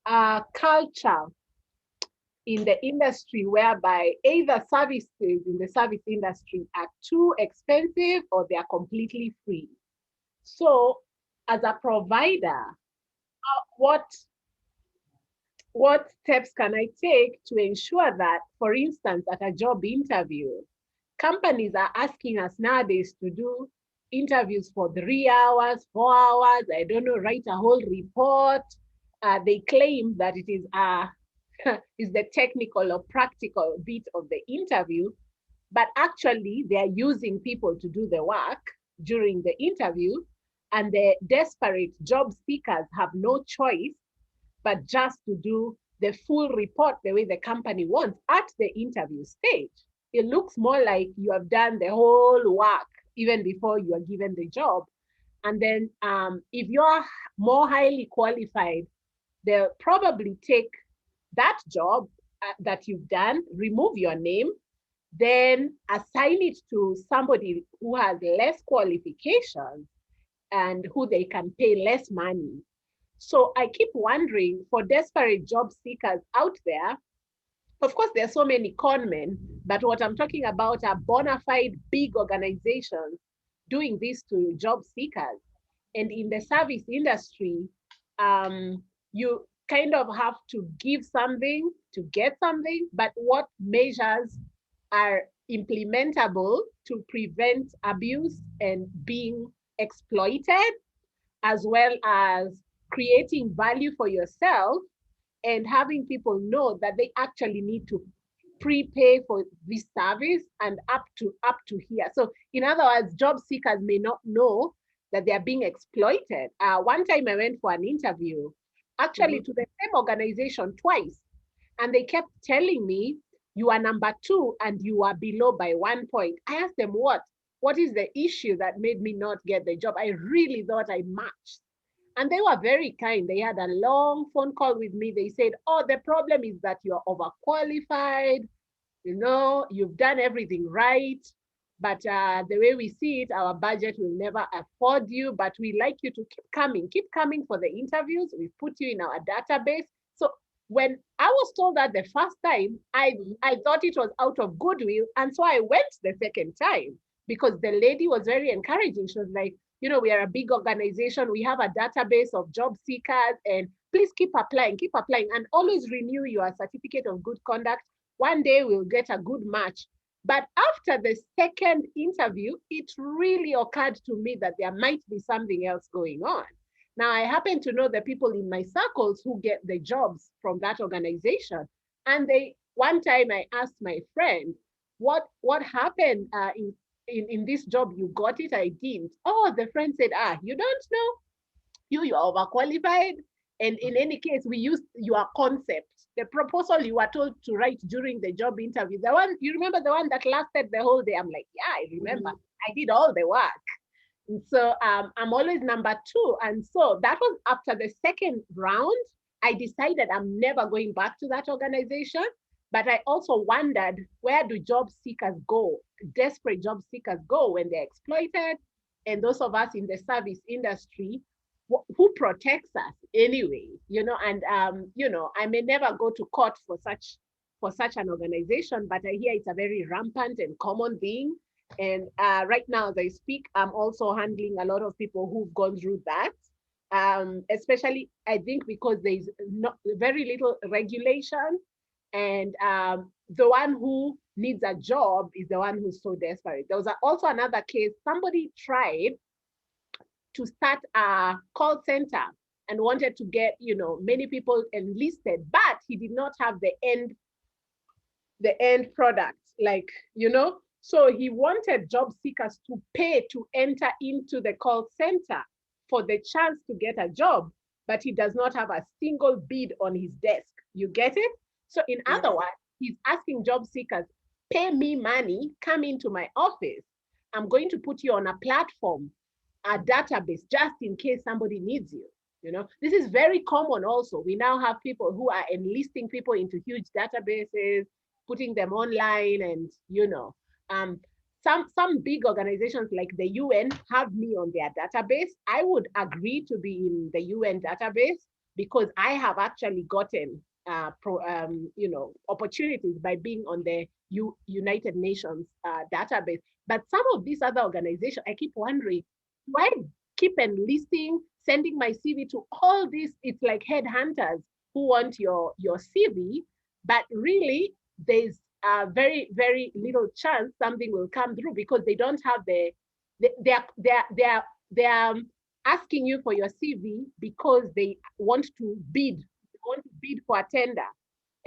a culture in the industry whereby either services in the service industry are too expensive or they are completely free. So as a provider, what steps can I take to ensure that, for instance, at a job interview, companies are asking us nowadays to do interviews for 3 hours, 4 hours, I don't know, write a whole report. They claim that it is is the technical or practical bit of the interview, but actually they are using people to do the work during the interview, and the desperate job seekers have no choice but just to do the full report the way the company wants at the interview stage. It looks more like you have done the whole work even before you are given the job. And then if you're more highly qualified, they'll probably take that job that you've done, remove your name, then assign it to somebody who has less qualifications and who they can pay less money. So I keep wondering, for desperate job seekers out there, of course, there are so many con men, but what I'm talking about are bona fide big organizations doing this to job seekers. And in the service industry, you kind of have to give something to get something, but what measures are implementable to prevent abuse and being exploited, as well as creating value for yourself and having people know that they actually need to prepay for this service and up to here. So in other words, job seekers may not know that they are being exploited. One time I went for an interview, actually to the same organization twice, and they kept telling me, you are number 2 and you are below by 1 point. I asked them, what is the issue that made me not get the job? I really thought I matched. And they were very kind. They had a long phone call with me. They said, oh, the problem is that you're overqualified. You know, you've done everything right, but the way we see it, our budget will never afford you, but we like you to keep coming for the interviews. We put you in our database. So when I was told that the first time, I thought it was out of goodwill. And so I went the second time because the lady was very encouraging. She was like, you know, we are a big organization. We have a database of job seekers, and please keep applying, and always renew your certificate of good conduct. One day we'll get a good match. But after the second interview, it really occurred to me that there might be something else going on. Now, I happen to know the people in my circles who get the jobs from that organization. And one time I asked my friend, what happened in this job? You got it, I didn't. Oh, the friend said, you don't know? You are overqualified. And in any case, we used your concept, the proposal you were told to write during the job interview. The one, you remember the one that lasted the whole day? I'm like, yeah, I remember. I did all the work. And so I'm always number 2. And so that was after the second round. I decided I'm never going back to that organization. But I also wondered, where do job seekers go? Desperate job seekers go when they're exploited. And those of us in the service industry, who protects us anyway, you know, and you know, I may never go to court for such an organization, but I hear it's a very rampant and common thing. And right now, as I speak, I'm also handling a lot of people who've gone through that, especially, I think, because there's very little regulation, and the one who needs a job is the one who's so desperate. There was also another case, somebody tried to start a call center and wanted to get, you know, many people enlisted, but he did not have the end product, like, you know, so he wanted job seekers to pay to enter into the call center for the chance to get a job, but he does not have a single bid on his desk. You get it? So in other words, he's asking job seekers, pay me money, come into my office. I'm going to put you on a platform, a database, just in case somebody needs you. You know, this is very common also. We now have people who are enlisting people into huge databases, putting them online, and, you know, some big organizations like the UN have me on their database. I would agree to be in the UN database because I have actually gotten you know, opportunities by being on the United Nations database. But some of these other organizations, I keep wondering, do I keep enlisting, sending my CV to all these? It's like headhunters who want your CV, but really there's a very, very little chance something will come through because they don't have they're asking you for your CV because they want to bid for a tender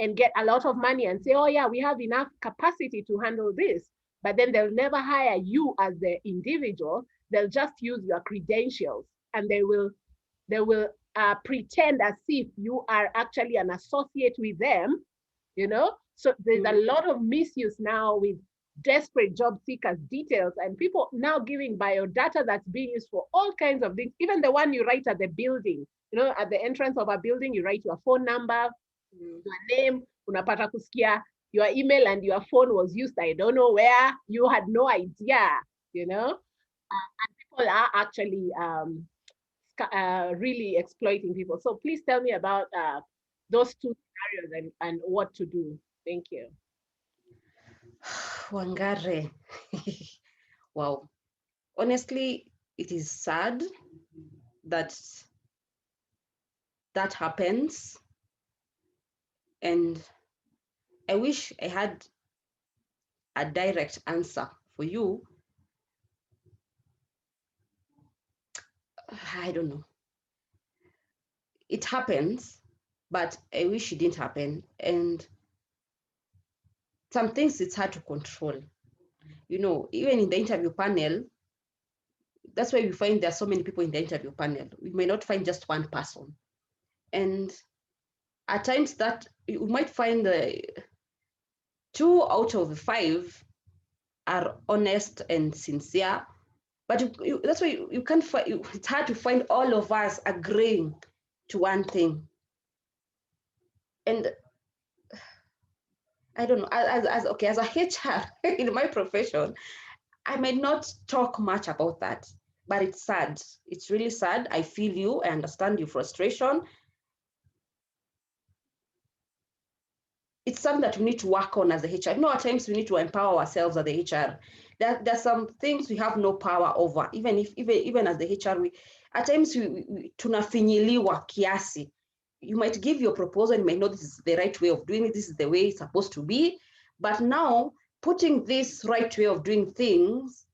and get a lot of money and say, oh yeah, we have enough capacity to handle this. But then they'll never hire you as the individual. They'll just use your credentials, and they will pretend as if you are actually an associate with them, you know? So there's a lot of misuse now with desperate job seekers' details, and people now giving biodata that's being used for all kinds of things. Even the one you write at the building, you know, at the entrance of a building, you write your phone number, your name, unapata kusikia, your email and your phone was used, I don't know where, you had no idea, you know? And people are actually really exploiting people. So please tell me about those two scenarios and what to do. Thank you. Wangare. Wow. Honestly, it is sad that that happens. And I wish I had a direct answer for you. I don't know. It happens, but I wish it didn't happen. And some things it's hard to control. You know, even in the interview panel, that's why we find there are so many people in the interview panel. We may not find just one person. And at times that you might find 2 out of 5 are honest and sincere, but that's why you can't find, it's hard to find all of us agreeing to one thing. And I don't know, as a HR in my profession, I may not talk much about that, but it's sad. It's really sad. I feel you. I understand your frustration. It's something that we need to work on as the HR. You know, at times we need to empower ourselves as the HR. There's some things we have no power over. Even as the HR, at times we tunafinyiliwa kiasi. You might give your proposal, you might know this is the right way of doing it, this is the way it's supposed to be. But now putting this right way of doing things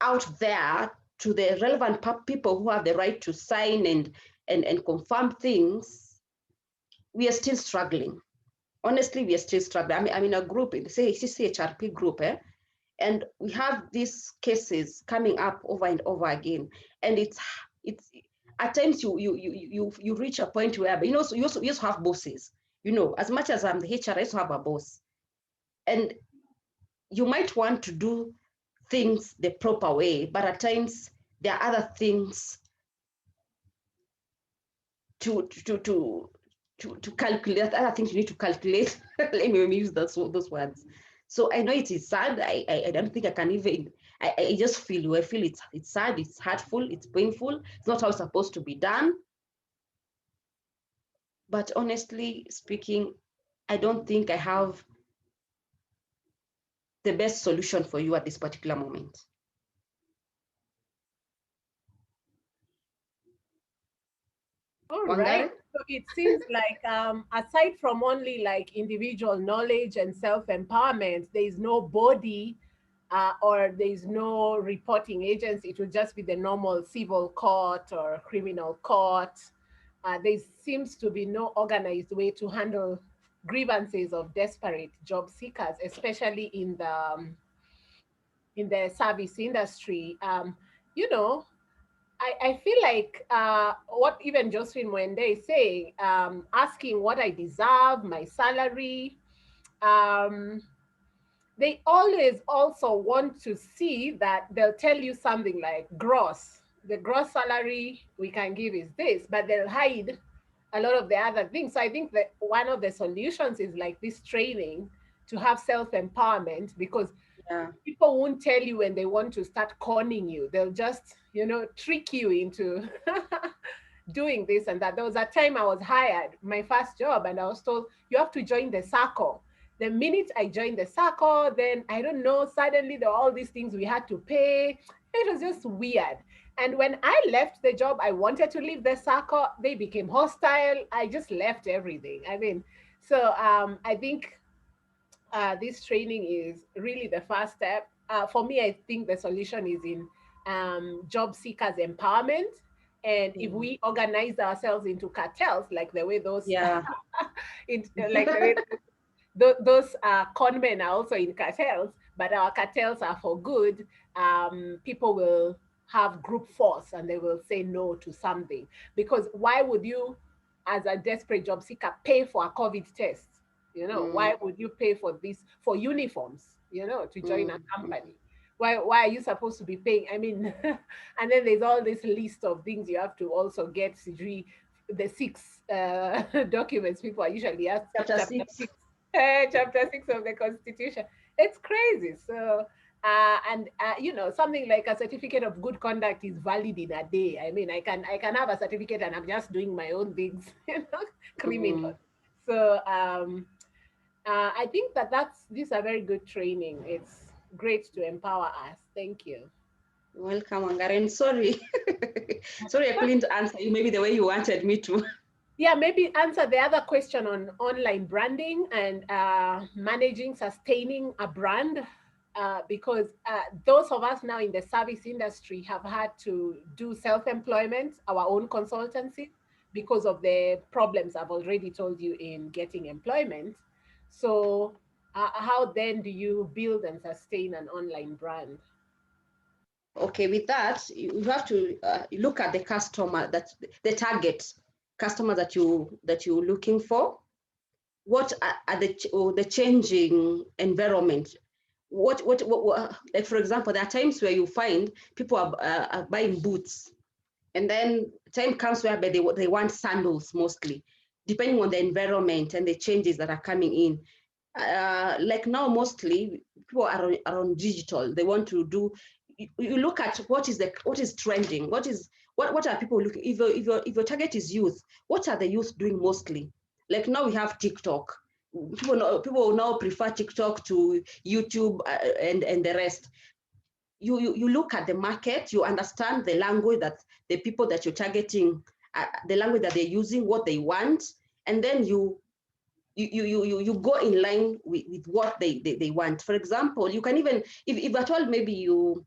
out there to the relevant people who have the right to sign and confirm things, we are still struggling. Honestly, we are still struggling. I'm in a group, in the CHRP group, and we have these cases coming up over and over again. And it's at times you reach a point where, you know, so you also have bosses. You know, as much as I'm the HR, I also have a boss. And you might want to do things the proper way, but at times there are other things to calculate, other things you need to calculate. Let me use those words. So I know it is sad. I don't think I can even, I just feel, I feel it's sad, it's hurtful, it's painful. It's not how it's supposed to be done. But honestly speaking, I don't think I have the best solution for you at this particular moment. All right. So it seems like aside from only like individual knowledge and self-empowerment, there is no body or there is no reporting agency. It would just be the normal civil court or criminal court. There seems to be no organized way to handle grievances of desperate job seekers, especially in the service industry. You know, I feel like what even Josephine Mwende is saying, asking what I deserve, my salary, they always also want to see that they'll tell you something like gross. The gross salary we can give is this, but they'll hide a lot of the other things. So I think that one of the solutions is like this training to have self-empowerment, because people won't tell you when they want to start conning you. They'll just, you know, trick you into doing this and that. There was a time I was hired, my first job, and I was told, you have to join the circle. The minute I joined the circle, then I don't know, suddenly there were all these things we had to pay. It was just weird. And when I left the job, I wanted to leave the circle. They became hostile. I just left everything. I mean, so I think this training is really the first step. For me, I think the solution is in job seekers empowerment. And if we organize ourselves into cartels, like the way those, like the way those con men are also in cartels, but our cartels are for good, people will have group force and they will say no to something. Because why would you, as a desperate job seeker, pay for a COVID test? You know, why would you pay for this, for uniforms, you know, to join a company? Why are you supposed to be paying? I mean, and then there's all this list of things you have to also get, the 6 documents people are usually asked. Chapter 6 of the Constitution. It's crazy. So, you know, something like a certificate of good conduct is valid in a day. I mean, I can have a certificate and I'm just doing my own things, you know, criminal. So, I think these are very good training. It's great to empower us. Thank you. Welcome, Wangaren. Sorry. Sorry, I couldn't answer you maybe the way you wanted me to. Yeah, maybe answer the other question on online branding and sustaining a brand, because those of us now in the service industry have had to do self-employment, our own consultancy, because of the problems I've already told you in getting employment. So how then do you build and sustain an online brand? Okay, with that, you have to look at the customer, the target customer that you're looking for. What are the changing environment? What like, for example, there are times where you find people are buying boots, and then time comes where they want sandals mostly, depending on the environment and the changes that are coming in. like now mostly people are on digital. They want to do. You look at what is trending. What are people looking? If your target is youth, what are the youth doing mostly? Like now we have TikTok. People now prefer TikTok to YouTube and the rest. You look at the market, you understand the language that the people that you're targeting, the language that they're using, what they want, and then you go in line with what they want. For example, you can even, if at all maybe your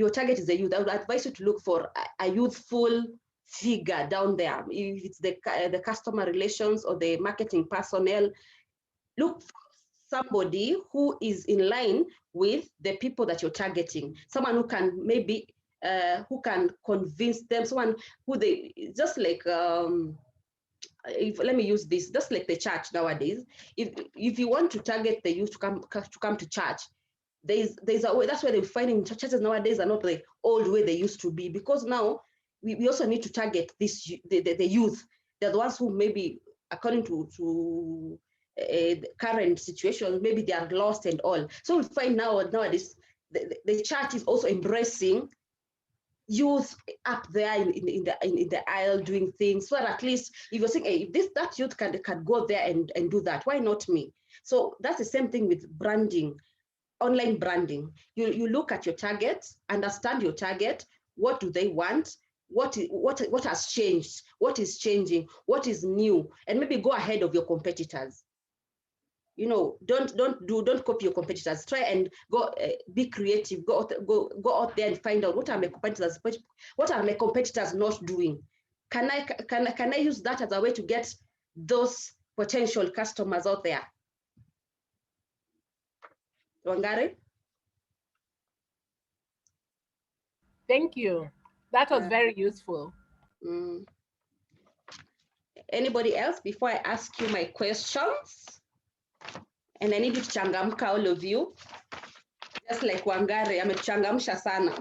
target is a youth, I would advise you to look for a youthful figure down there. If it's the customer relations or the marketing personnel, look for somebody who is in line with the people that you're targeting. Someone who can maybe who can convince them. Someone who they just like. Let me use this, just like the church nowadays. If you want to target the youth to come to church, there's a way. That's why they're finding churches nowadays are not the old way they used to be, because now we also need to target the youth. They're the ones who maybe, according to current situations, maybe they are lost and all. So we find nowadays the church is also embracing youth up there in the aisle doing things, so at least if you're saying, hey, if that youth can go there and do that, why not me? So that's the same thing with branding, online branding. You look at your target, understand your target, what do they want, what has changed, what is changing, what is new, and maybe go ahead of your competitors. Don't copy your competitors. Try and go be creative. Go out there and find out what are my competitors not doing. Can I use that as a way to get those potential customers out there? Wangari? Thank you. That was very useful. Anybody else before I ask you my questions? And I need you to changamka, all of you. Just like Wangari, amechangamsha sana.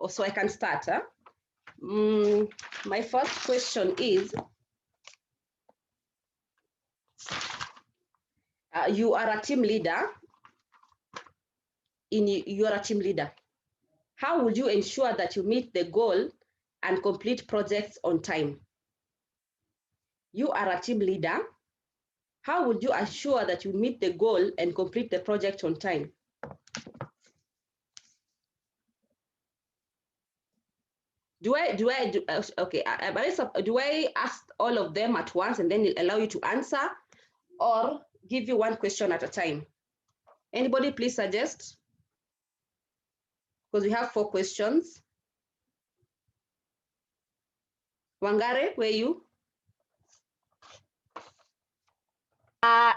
So I can start. Huh? My first question is, you are a team leader. You are a team leader. How would you ensure that you meet the goal and complete projects on time? You are a team leader. How would you assure that you meet the goal and complete the project on time? Do I ask all of them at once and then allow you to answer, or give you one question at a time? Anybody please suggest? Because we have 4 questions. Wangare, where are you?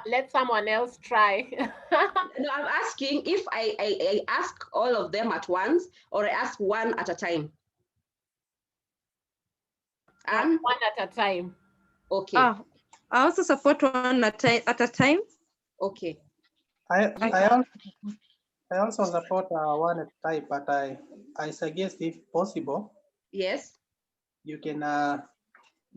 Let someone else try. No, I'm asking if I ask all of them at once, or I ask one at a time. One at a time. Okay. I also support one at a time. Okay. I also support one at a time, but I suggest, if possible, yes, you can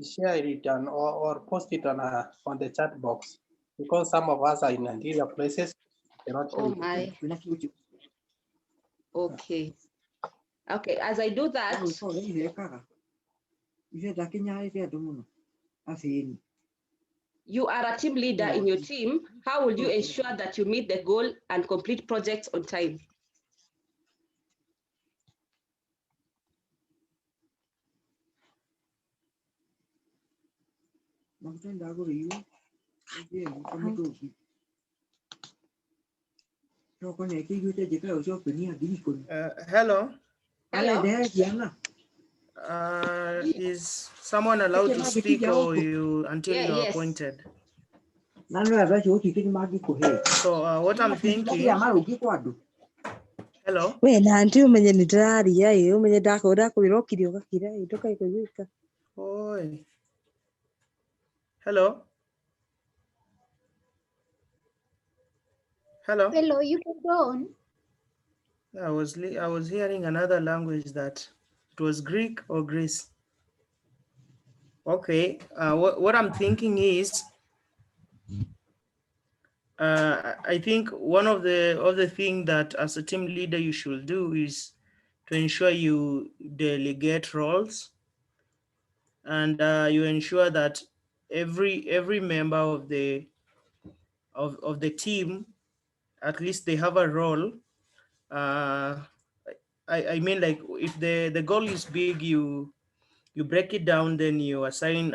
share it or post it on the chat box, because some of us are in interior places. Cannot oh my. Okay. Okay, as I do that, you are a team leader in your team. How will you ensure that you meet the goal and complete projects on time? Hello. Hello. Is someone allowed to speak, or you until you're yes. appointed? So what I'm thinking. Hello. Oi. Hello. Hello. Hello, you can go on. I was hearing another language, that it was Greek or Greece. Okay. What I'm thinking is, I think one of the thing that as a team leader you should do is to ensure you delegate roles, and you ensure that every member of the team, at least they have a role. Uh, I mean, like, if the goal is big, you break it down, then you assign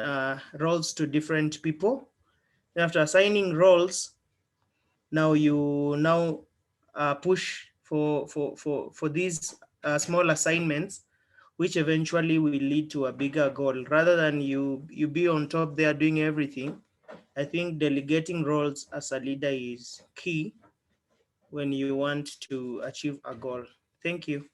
roles to different people. Then after assigning roles, now you push for these small assignments, which eventually will lead to a bigger goal, rather than you be on top there doing everything. I think delegating roles as a leader is key when you want to achieve a goal. Thank you.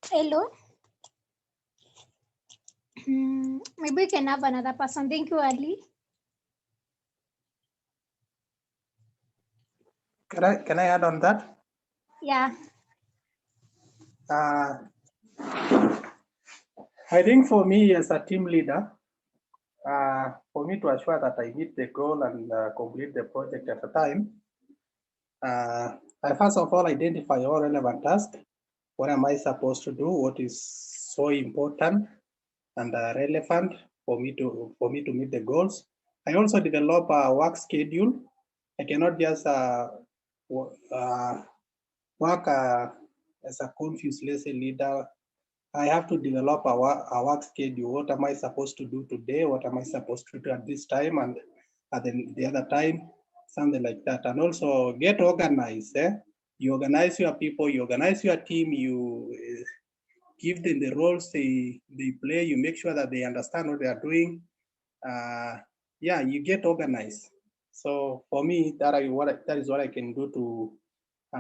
Hello. Maybe we can have another person. Thank you, Ali. Can I add on that? Yeah. I think for me as a team leader, for me to assure that I meet the goal and complete the project at a time, I first of all identify all relevant tasks. What am I supposed to do? What is so important and relevant for me to meet the goals? I also develop a work schedule. I cannot just work as a confused lesson leader. I have to develop a work schedule. What am I supposed to do today? What am I supposed to do at this time and at the other time? Something like that. And also get organized. You organize your people, you organize your team, you give them the roles they play, you make sure that they understand what they are doing. Yeah, you get organized. So for me, that is what I can do to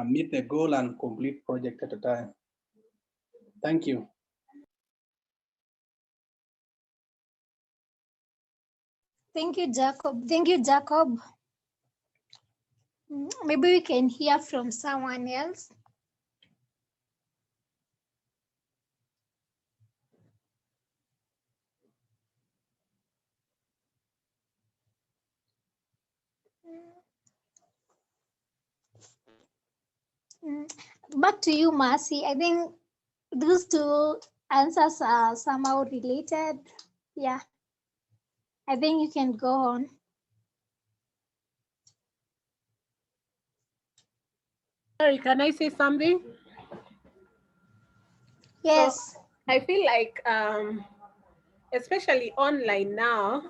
meet the goal and complete project at a time. Thank you. Thank you, Jacob. Thank you, Jacob. Maybe we can hear from someone else. Back to you, Marcy. I think those two answers are somehow related. Yeah. I think you can go on. Sorry, can I say something? Yes. So I feel like, especially online now,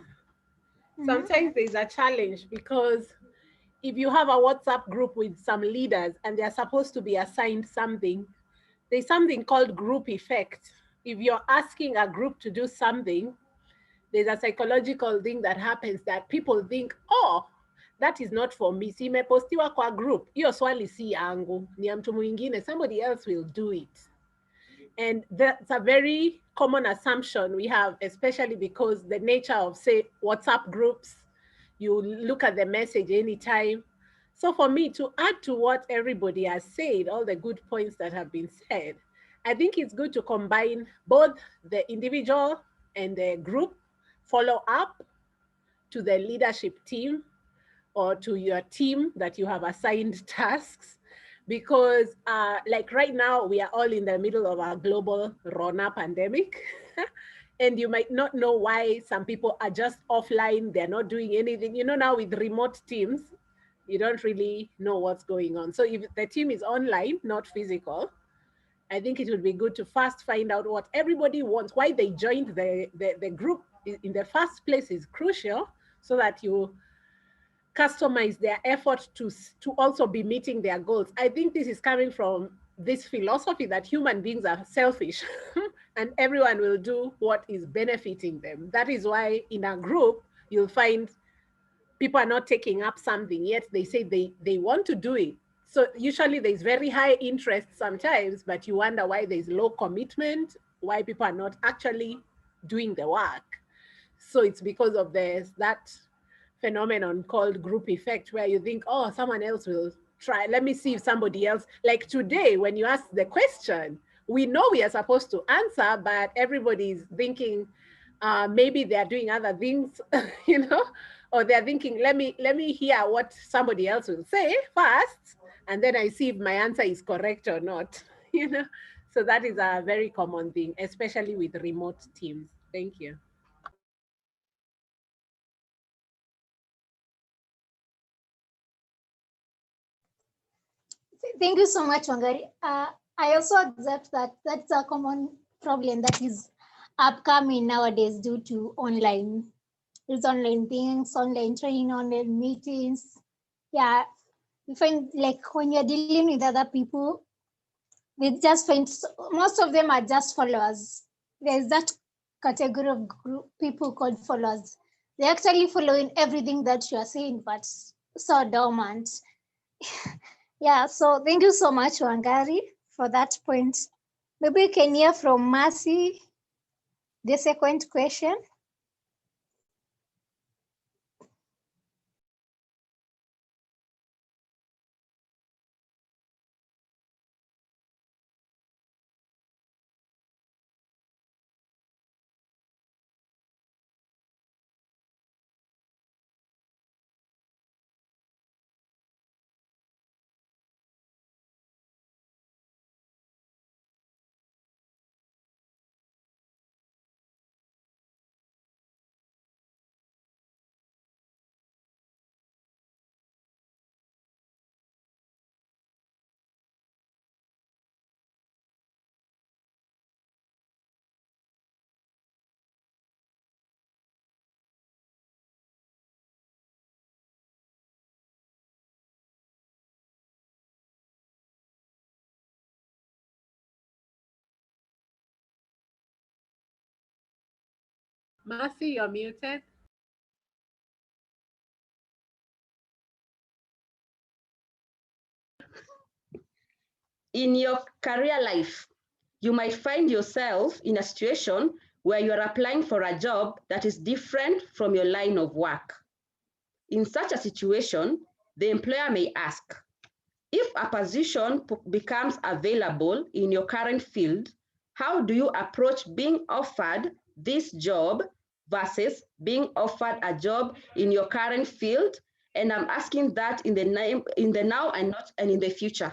sometimes there's a challenge because if you have a WhatsApp group with some leaders and they're supposed to be assigned something, there's something called group effect. If you're asking a group to do something, there's a psychological thing that happens that people think, oh, that is not for me. Si imepostiwa kwa group, hiyo swali si yangu, ni ya mtu mwingine, somebody else will do it. And that's a very common assumption we have, especially because the nature of, say, WhatsApp groups, you look at the message anytime. So for me, to add to what everybody has said, all the good points that have been said, I think it's good to combine both the individual and the group follow up to the leadership team or to your team that you have assigned tasks, because like right now we are all in the middle of a global Rona pandemic. And you might not know why some people are just offline, they're not doing anything. You know, now with remote teams, you don't really know what's going on. So if the team is online, not physical, I think it would be good to first find out what everybody wants, why they joined the group in the first place is crucial, so that you customize their effort to also be meeting their goals. I think this is coming from this philosophy that human beings are selfish and everyone will do what is benefiting them. That is why in a group, you'll find people are not taking up something, yet they say they want to do it. So usually there's very high interest sometimes, but you wonder why there's low commitment, why people are not actually doing the work. So it's because of that phenomenon called group effect, where you think, oh, someone else will try. Let me see if somebody else, like today, when you ask the question, we know we are supposed to answer, but everybody's thinking maybe they're doing other things, or they're thinking, let me hear what somebody else will say first, and then I see if my answer is correct or not. So that is a very common thing, especially with remote teams. Thank you. Thank you so much, Wangari. I also accept that that's a common problem that is upcoming nowadays due to online things, online training, online meetings. Yeah, you find like when you're dealing with other people, they just find most of them are just followers. There's that category of people called followers. They're actually following everything that you are saying, but so dormant. Yeah, so thank you so much, Wangari, for that point. Maybe we can hear from Mercy, the second question. Mercy, you're muted. In your career life, you might find yourself in a situation where you're applying for a job that is different from your line of work. In such a situation, the employer may ask, if a position becomes available in your current field, how do you approach being offered this job versus being offered a job in your current field? And I'm asking that in the now and not and in the future.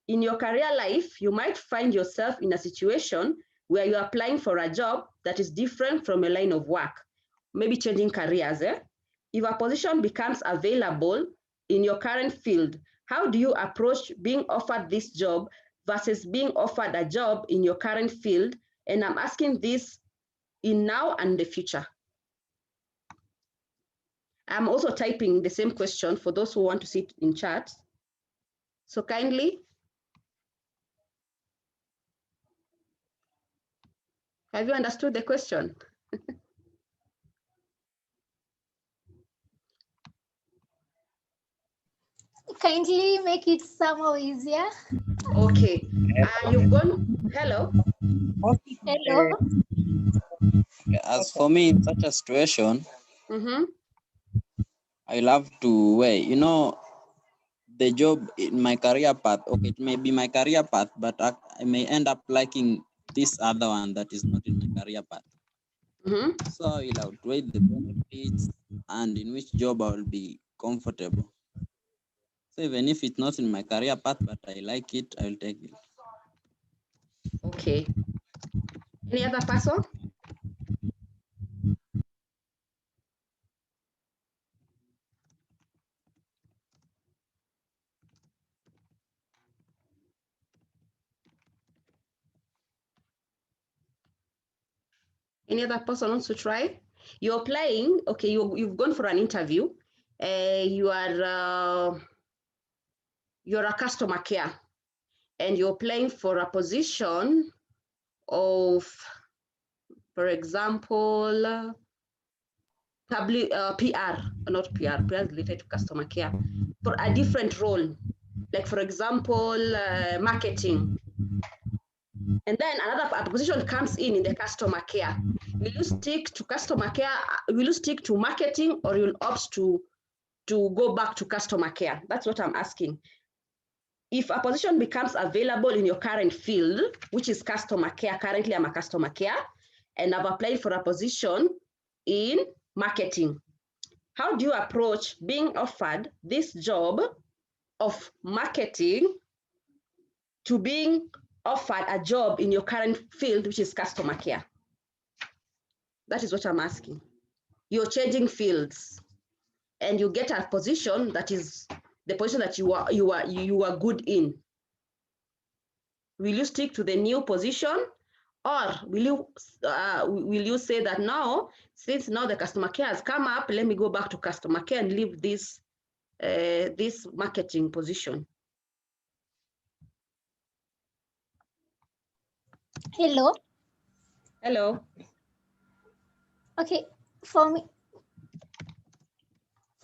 In your career life, you might find yourself in a situation where you're applying for a job that is different from a line of work, maybe changing careers. If a position becomes available in your current field, how do you approach being offered this job versus being offered a job in your current field? And I'm asking this in now and the future. I'm also typing the same question for those who want to see it in chat. So kindly, have you understood the question? Kindly make it somehow easier. Okay. You've gone. Hello. Hello. As for me, in such a situation, I love to wait. The job in my career path, okay, it may be my career path, but I may end up liking this other one that is not in my career path. So I will outweigh the benefits and in which job I will be comfortable. So even if it's not in my career path, but I like it, I will take it. Okay. Any other person? Any other person wants to try? You're applying, okay, you've gone for an interview you're a customer care and you're applying for a position of, for example, public PR, not PR, PR is related to customer care, for a different role, like for example, marketing. And then another position comes in the customer care. Will you stick to customer care? Will you stick to marketing, or you'll opt to go back to customer care? That's what I'm asking. If a position becomes available in your current field, which is customer care, currently I'm a customer care, and I've applied for a position in marketing, how do you approach being offered this job of marketing to being offered a job in your current field, which is customer care? That is what I'm asking. You're changing fields and you get a position that is the position that you are good in. Will you stick to the new position, or will you say that now, since now the customer care has come up, let me go back to customer care and leave this this marketing position? Hello. Hello. Okay, for me,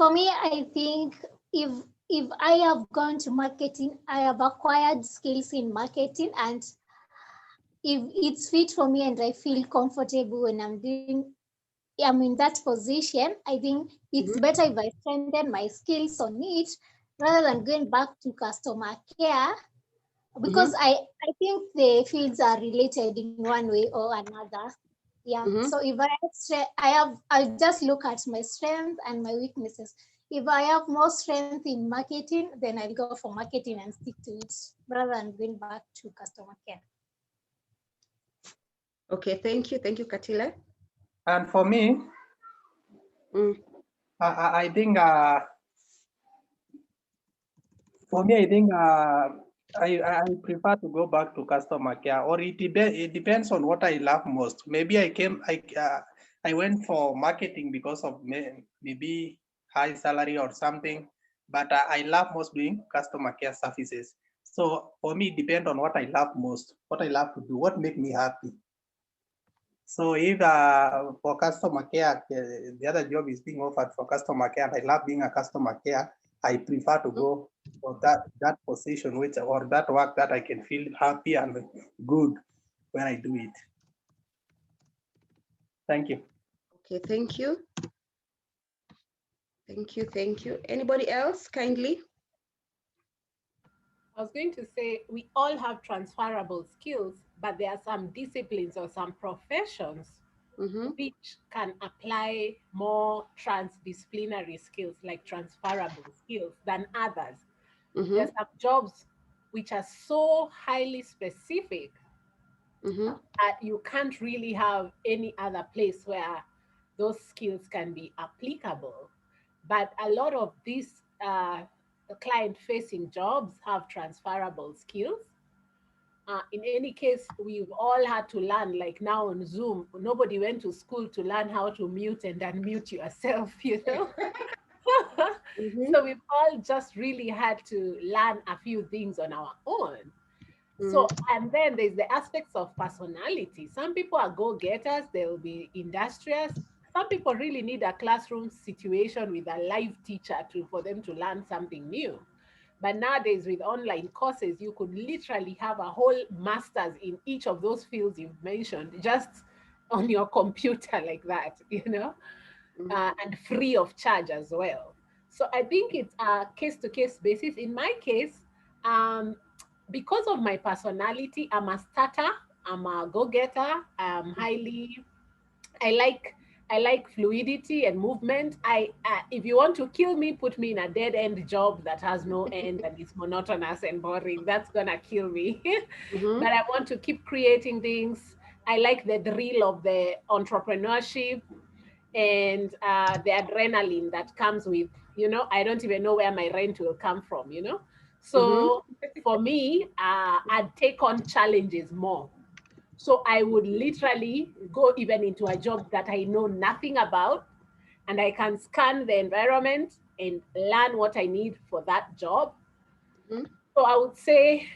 I think if I have gone to marketing, I have acquired skills in marketing, and if it's fit for me and I feel comfortable when I'm in that position, I think it's better if I strengthen my skills on it rather than going back to customer care, because I think the fields are related in one way or another. Yeah. So if I just look at my strengths and my weaknesses. If I have more strength in marketing, then I'll go for marketing and stick to it rather than going back to customer care. Okay, thank you, Katile. And for me, I think for me, I think I prefer to go back to customer care, or it depends on what I love most. Maybe I went for marketing because of maybe high salary or something, but I love most doing customer care services. So for me, it depends on what I love most, what I love to do, what makes me happy. So if for customer care, the other job is being offered for customer care, and I love being a customer care, I prefer to go for that position, or that work that I can feel happy and good when I do it. Thank you. Okay, thank you. Thank you. Anybody else, kindly? I was going to say, we all have transferable skills, but there are some disciplines or some professions which can apply more transdisciplinary skills, like transferable skills, than others. There's some jobs which are so highly specific that you can't really have any other place where those skills can be applicable. But a lot of these client-facing jobs have transferable skills. In any case, we've all had to learn, like now on Zoom, nobody went to school to learn how to mute and unmute yourself, you know? So we've all just really had to learn a few things on our own. So, and then there's the aspects of personality. Some people are go-getters, they'll be industrious. Some people really need a classroom situation with a live teacher for them to learn something new. But nowadays with online courses, you could literally have a whole master's in each of those fields you've mentioned just on your computer like that, you know, and free of charge as well. So I think it's a case-to-case basis. In my case, because of my personality, I'm a starter, I'm a go-getter, I like fluidity and movement. If you want to kill me, put me in a dead-end job that has no end and is monotonous and boring. That's gonna kill me. But I want to keep creating things. I like the thrill of the entrepreneurship and the adrenaline that comes with, you know, I don't even know where my rent will come from, you know. So for me, I'd take on challenges more. So I would literally go even into a job that I know nothing about, and I can scan the environment and learn what I need for that job. Mhm. So I would say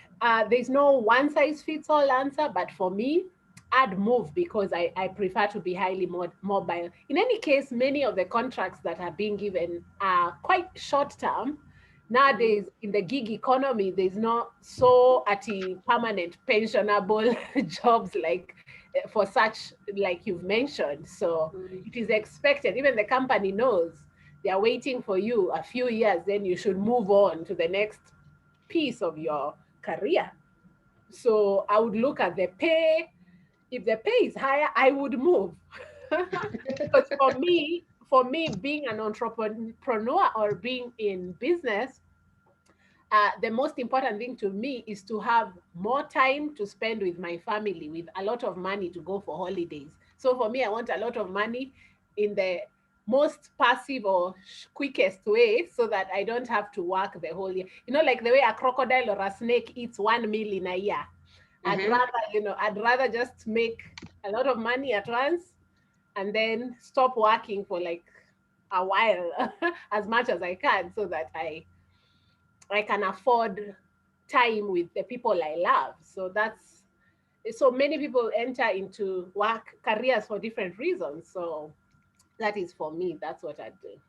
there's no one size fits all answer, but for me, I'd move because I prefer to be highly mobile. In any case, many of the contracts that are being given are quite short term. Nowadays, in the gig economy, there's not so permanent pensionable jobs like for such like you've mentioned. So it is expected, even the company knows they are waiting for you a few years, then you should move on to the next piece of your career. So I would look at the pay. If the pay is higher, I would move. Because for me, being an entrepreneur or being in business, the most important thing to me is to have more time to spend with my family, with a lot of money to go for holidays. So for me, I want a lot of money in the most passive or quickest way so that I don't have to work the whole year. You know, like the way a crocodile or a snake eats 1 meal in a year. I'd rather just make a lot of money at once and then stop working for like a while as much as I can so that I can afford time with the people I love. So many people enter into work careers for different reasons. So that is for me. That's what I do.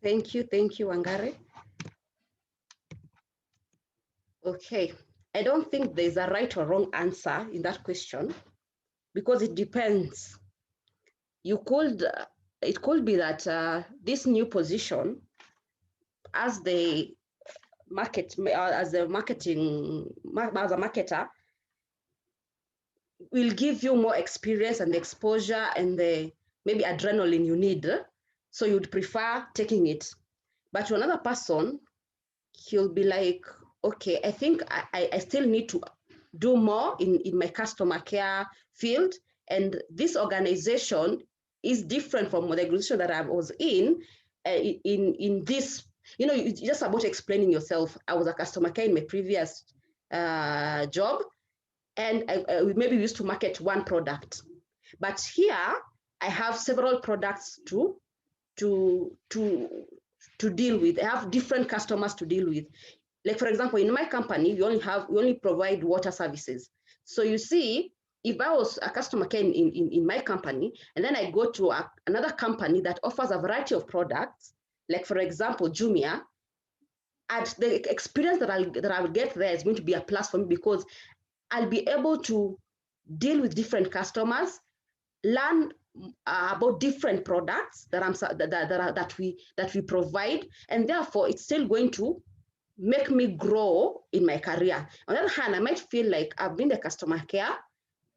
Thank you, Wangari. Okay, I don't think there's a right or wrong answer in that question because it depends. It could be that this new position, as the as a marketer, will give you more experience and exposure and the maybe adrenaline you need. So you'd prefer taking it. But to another person, he'll be like, okay, I think I still need to do more in my customer care field. And this organization is different from the organization that I was in this, it's just about explaining yourself. I was a customer care in my previous job, and maybe we used to market one product. But here, I have several products to deal with. I have different customers to deal with. Like, for example, in my company, we only provide water services. So you see, if I was a customer care in my company, and then I go to another company that offers a variety of products, like, for example, Jumia, and the experience that I will get there is going to be a plus for me because I'll be able to deal with different customers, learn about different products that we provide, and therefore it's still going to make me grow in my career. On the other hand, I might feel like I've been the customer care.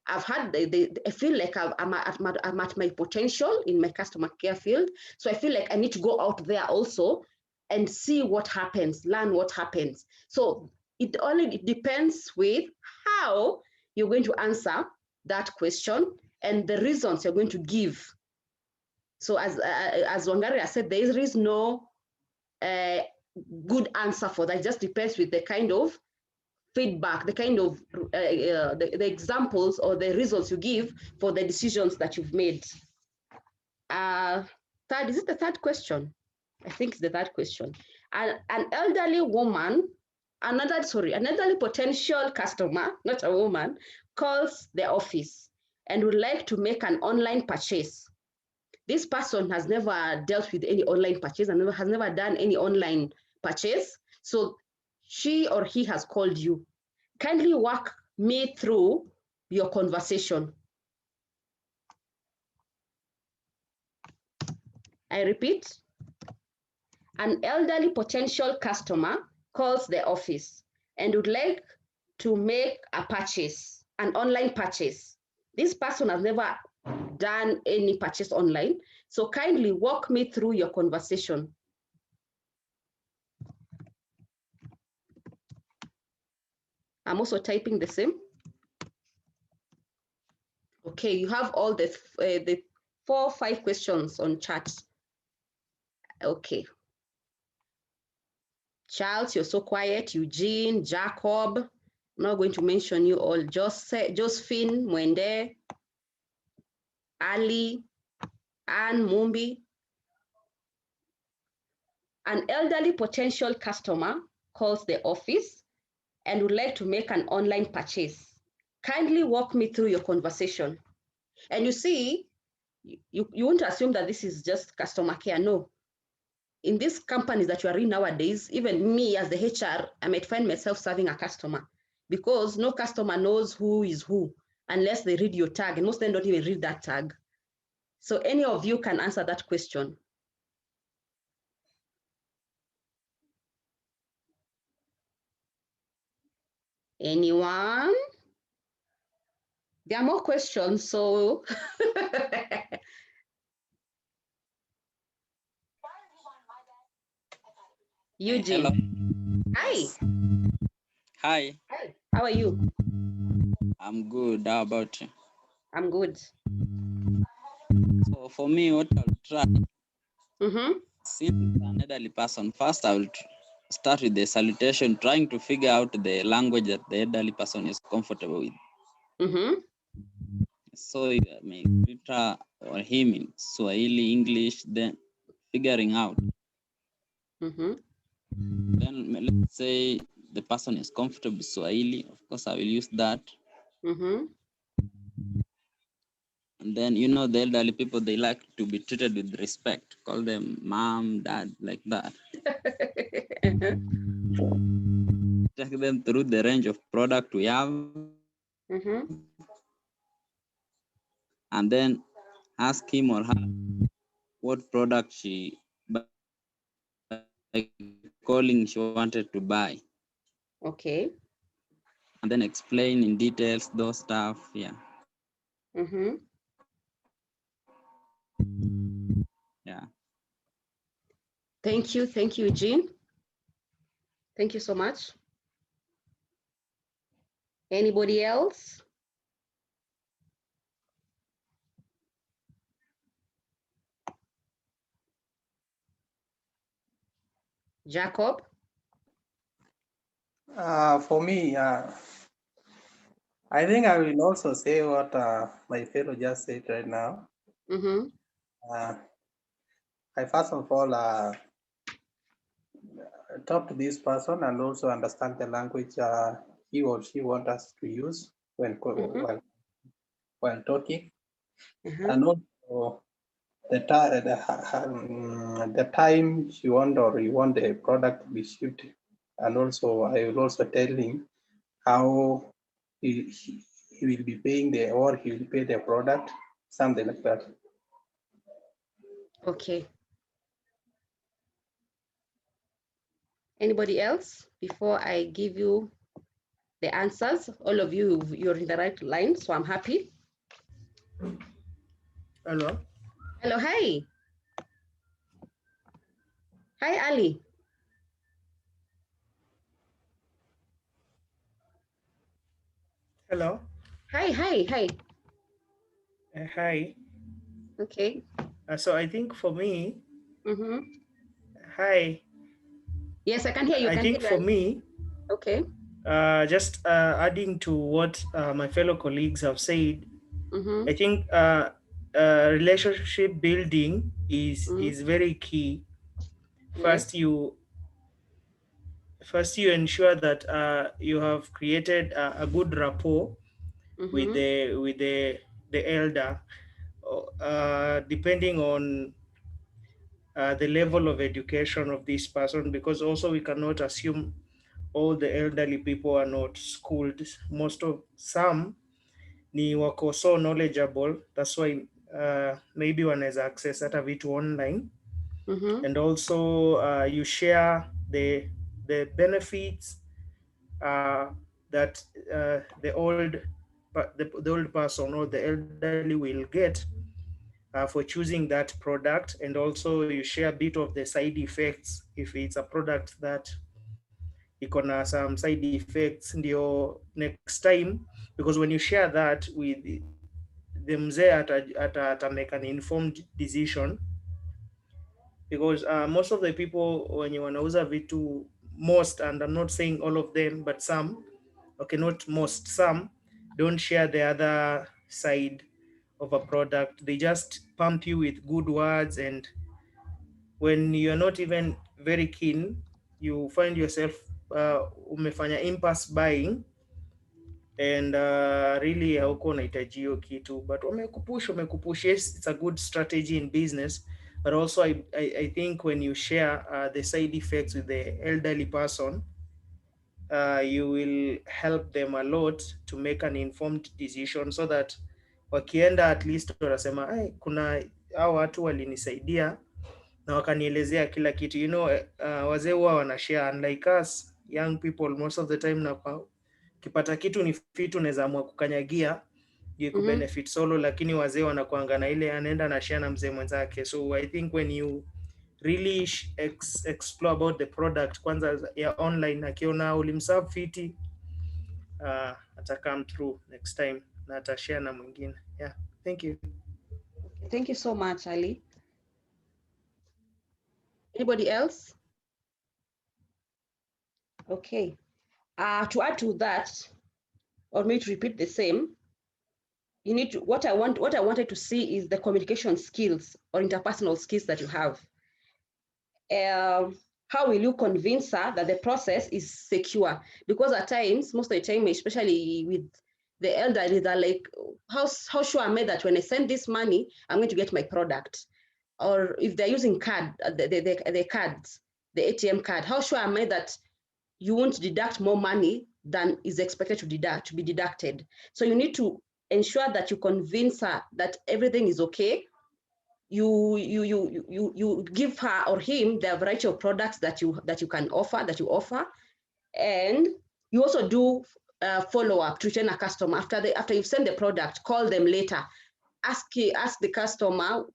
I've had I feel like I'm at my potential in my customer care field. So I feel like I need to go out there also and see what happens, learn what happens. So it depends with how you're going to answer that question and the reasons you're going to give. So as Wangari said, there is no good answer for that. It just depends with the kind of feedback, the kind of the examples or the results you give for the decisions that you've made. Third, is it the third question? I think it's the third question. An elderly woman, an elderly potential customer, not a woman, calls the office and would like to make an online purchase. This person has never dealt with any online purchase and has never done any online purchase. So she or he has called you. Kindly walk me through your conversation. I repeat, an elderly potential customer calls the office and would like to make a purchase, an online purchase. This person has never done any purchase online. So kindly walk me through your conversation. I'm also typing the same. Okay, you have all the 4 or 5 questions on chat. Okay. Charles, you're so quiet. Eugene, Jacob, I'm not going to mention you all. Josephine, Mwende, Ali, Anne, Mumbi. An elderly potential customer calls the office and would like to make an online purchase. Kindly walk me through your conversation. And you see, you won't assume that this is just customer care. No. In these companies that you are in nowadays, even me as the HR, I might find myself serving a customer because no customer knows who is who unless they read your tag, and most of them don't even read that tag. So any of you can answer that question. Anyone? There are more questions, so Eugene. Hello. Hi. Hi. Hi. How are you? I'm good. How about you? I'm good. So for me, what I'll try, Mm-hmm. since an elderly person, first I will start with the salutation, trying to figure out the language that the elderly person is comfortable with. Mm-hmm. So I may greet her or him in Swahili, English, then figuring out. Mm-hmm. Then let's say the person is comfortable with Swahili. Of course, I will use that. Mm-hmm. And then, you know, the elderly people, they like to be treated with respect. Call them mom, dad, like that. Take them through the range of product we have. Mm-hmm. And then ask him or her what product she, by calling, she wanted to buy. Okay. And then explain in details those stuff. Yeah. Mm-hmm. Yeah. Thank you, Eugene. Thank you so much. Anybody else? Jacob? For me, I think I will also say what my fellow just said right now. Mm-hmm. I first of all talk to this person and also understand the language he or she wants us to use when Mm-hmm. while talking, Mm-hmm. and also the time you want or you want the product to be shipped, and also I will also tell him how he will be paying he will pay the product, something like that. Okay. Anybody else before I give you the answers? All of you, you're in the right line, so I'm happy. Hello. Hello, hi. Hi, Ali. Hello. Hi. Hi. Okay. So I think for me, Mm-hmm. hi. Yes, I can hear you. I think for me, Okay. just adding to what my fellow colleagues have said, Mm-hmm. I think relationship building is very key. Yes. First you ensure that you have created a good rapport with Mm-hmm. the elder, depending on the level of education of this person, because also we cannot assume all the elderly people are not schooled. Most of some ni wako so knowledgeable, that's why maybe wanaweza access hata vitu online. Mm-hmm. And also you share the benefits that the old person or the elderly will get for choosing that product. And also you share a bit of the side effects if it's a product that iko na some side effects, ndio next time, because when you share that with the mzee ata make an informed decision, because most of the people wenye wanauza vitu, most, and I'm not saying all of them, but some, okay, not most, some don't share the other side of a product. They just pump you with good words, and when you're not even very keen, you find yourself umefanya impulse buying and really hauko unahitaji hiyo kitu, but wamekupush. Yes, it's a good strategy in business, but also I think when you share the side effects with the elderly person, you will help them a lot to make an informed decision, so that wakienda at least wanasema kuna hao watu walinisaidia na wakanielezea kila kitu, you know. Wazee huwa wanashare, unlike us young people most of the time, na ukipata kitu ni fit unaweza amua kukanyagia you could benefit solo, lakini wazee wanakuanga na ile anaenda na share na mzee mwenzake. So I think when you really explore about the product kwanza ya online, akiona ulimserve fiti, ata come through next time na ata share na mwingine. Yeah, thank you. Okay, thank you so much, Ali. Anybody else? Okay. To add to that, or maybe to repeat the same, you need to, what I wanted to see is the communication skills or interpersonal skills that you have. How will you convince her that the process is secure? Because at times, most of the time, especially with the elderly, they're like, how sure am I that when I send this money, I'm going to get my product? Or if they're using card, the cards, the ATM card, how sure am I that you won't deduct more money than is expected to be deducted? So you need to ensure that you convince her that everything is okay. You give her or him the variety of products that you can offer, and you also do follow-up to return a customer after you've sent the product. Call them later, ask the customer,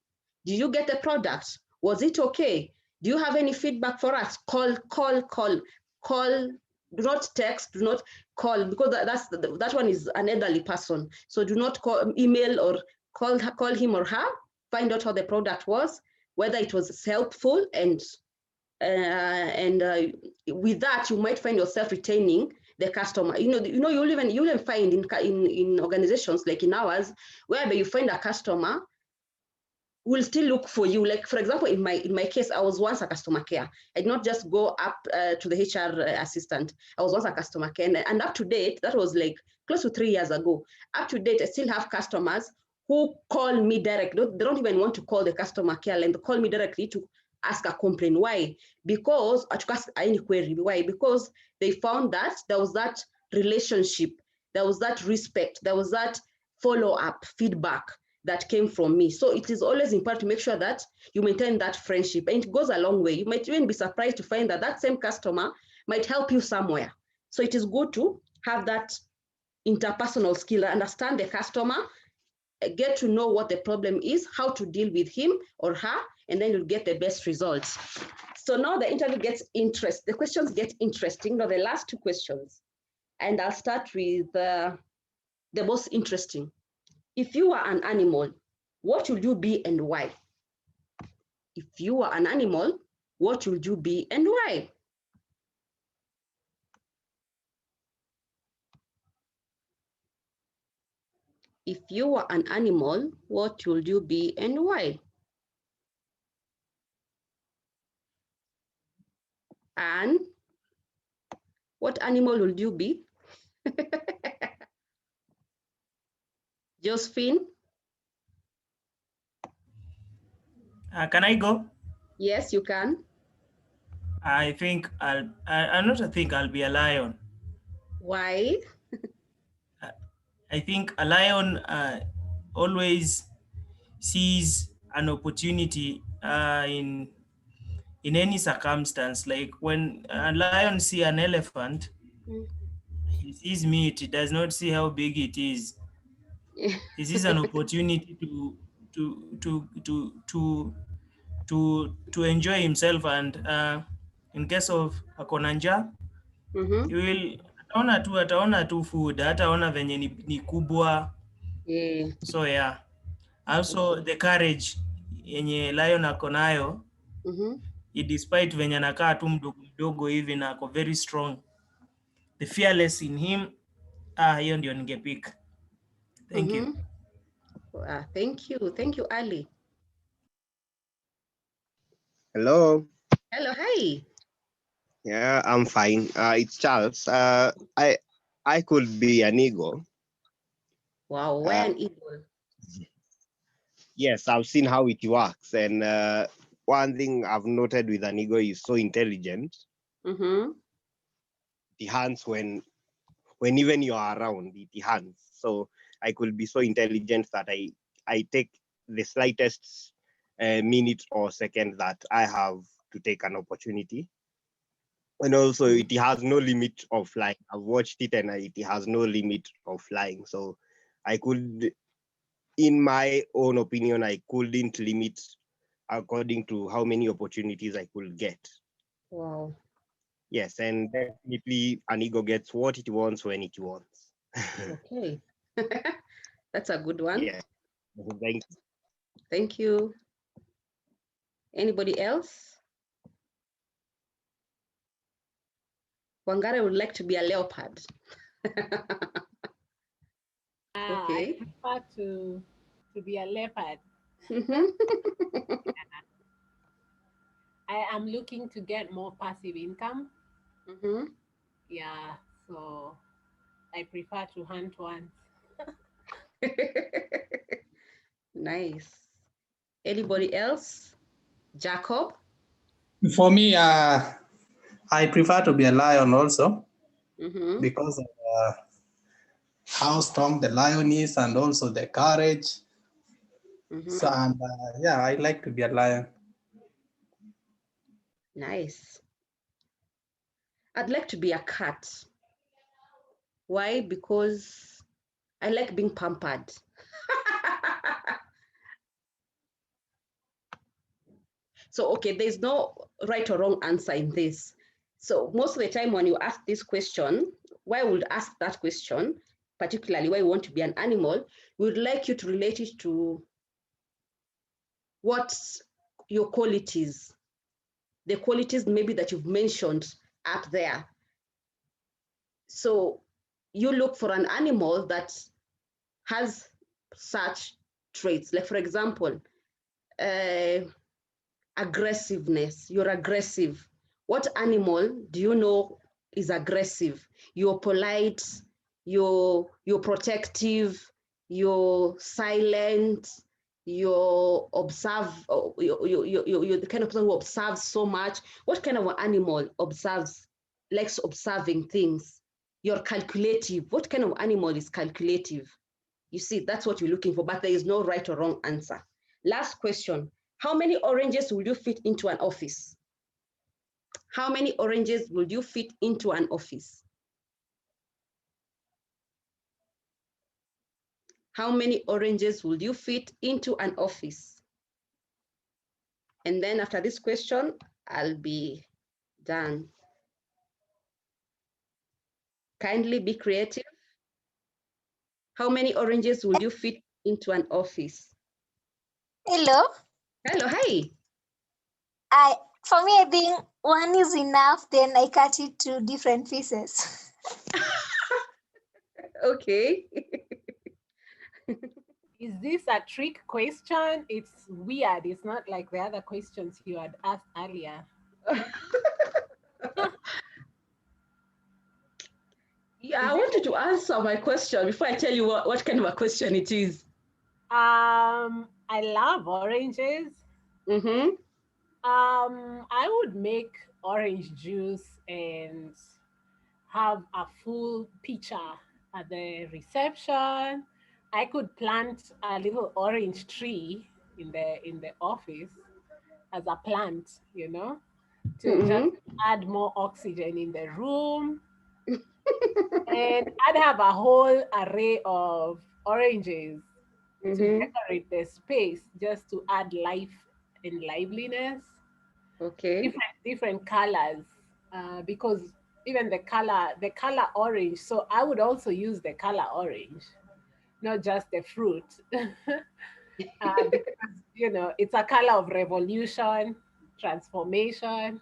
did you get the product? Was it okay? Do you have any feedback for us? Call. Do not text, do not call, because that one is an elderly person. So do not call, email, or call him or her. Find out how the product was, whether it was helpful, and with that you might find yourself retaining the customer. You'll even find in organizations like in ours, whereby you find a customer will still look for you. Like, for example, in my case, I was once a customer care. I did not just go up to the HR assistant. I was once a customer care, and up to date, that was like close to 3 years ago. Up to date, I still have customers who call me direct. They don't even want to call the customer care line. They call me directly to ask a complaint. Why? Because to ask any query. Why? Because they found that there was that relationship, there was that respect, there was that follow-up feedback that came from me. So it is always important to make sure that you maintain that friendship, and it goes a long way. You might even be surprised to find that same customer might help you somewhere. So it is good to have that interpersonal skill, understand the customer, get to know what the problem is, how to deal with him or her, and then you'll get the best results. So now the interview gets interesting. The questions get interesting. Now the last 2 questions, and I'll start with the most interesting. If you were an animal, what would you be and why? If you were an animal, what would you be and why? If you were an animal, what would you be and why? And what animal would you be? Josephine? Can I go? Yes, you can. I think I'll be a lion. Why? I think a lion always sees an opportunity in any circumstance. Like when a lion sees an elephant, he sees meat. He does not see how big it is. He sees an opportunity to enjoy himself, and in case of akonanja, he will ataona tu food, hataona venye ni kubwa. Yeah. So yeah, also the courage yenye lion ako nayo, despite venye anakaa tu mdogo hivi na ako very strong, the fearless in him, hiyo ndio ningepick. Thank you. Thank you, Ali. Hello. Hello, hi. Yeah, I'm fine. It's Charles. I could be an ego. Wow, why an eagle? Yes, I've seen how it works, and one thing I've noted with an ego is so intelligent. Mm-hmm. It hands when even you are around, it hands. So I could be so intelligent that I take the slightest minute or second that I have to take an opportunity. And also, it has no limit of flying. I've watched it, and it has no limit of flying. So I could, in my own opinion, I couldn't limit according to how many opportunities I could get. Wow. Yes, and definitely an ego gets what it wants when it wants. Okay. That's a good one. Yeah. Thank you. Thank you. Anybody else? Wangare would like to be a leopard. I Okay. prefer to be a leopard. I am looking to get more passive income. Yeah, so I prefer to hunt ones. Nice. Anybody else? Jacob? For me, I prefer to be a lion also because of how strong the lion is and also the courage. So, and yeah, I like to be a lion. Nice. I'd like to be a cat. Why? Because I like being pampered. So, okay, there's no right or wrong answer in this. So most of the time when you ask this question, why would ask that question, particularly why you want to be an animal, we would like you to relate it to what your qualities, the qualities maybe that you've mentioned up there. So you look for an animal that has such traits. Like for example, aggressiveness. You're aggressive. What animal do you know is aggressive? You're polite, you're protective, you're silent, you're you're the kind of person who observes so much. What kind of an animal observes, likes observing things? You're calculative. What kind of animal is calculative? You see, that's what you're looking for, but there is no right or wrong answer. Last question. How many oranges will you fit into an office? How many oranges will you fit into an office? How many oranges will you fit into an office? And then after this question, I'll be done. Kindly be creative. How many oranges will you fit into an office? Hello. Hello, hi. For me, I think one is enough. Then I cut it to different pieces. Okay. Is this a trick question? It's weird. It's not like the other questions you had asked earlier. Yeah, I wanted to answer my question before I tell you what kind of a question it is. I love oranges. I would make orange juice and have a full pitcher at the reception. I could plant a little orange tree in the office as a plant, to just add more oxygen in the room. And I'd have a whole array of oranges to decorate the space just to add life and liveliness. Okay. Different colors, because even the color orange. So I would also use the color orange, not just the fruit, because it's a color of revolution, transformation.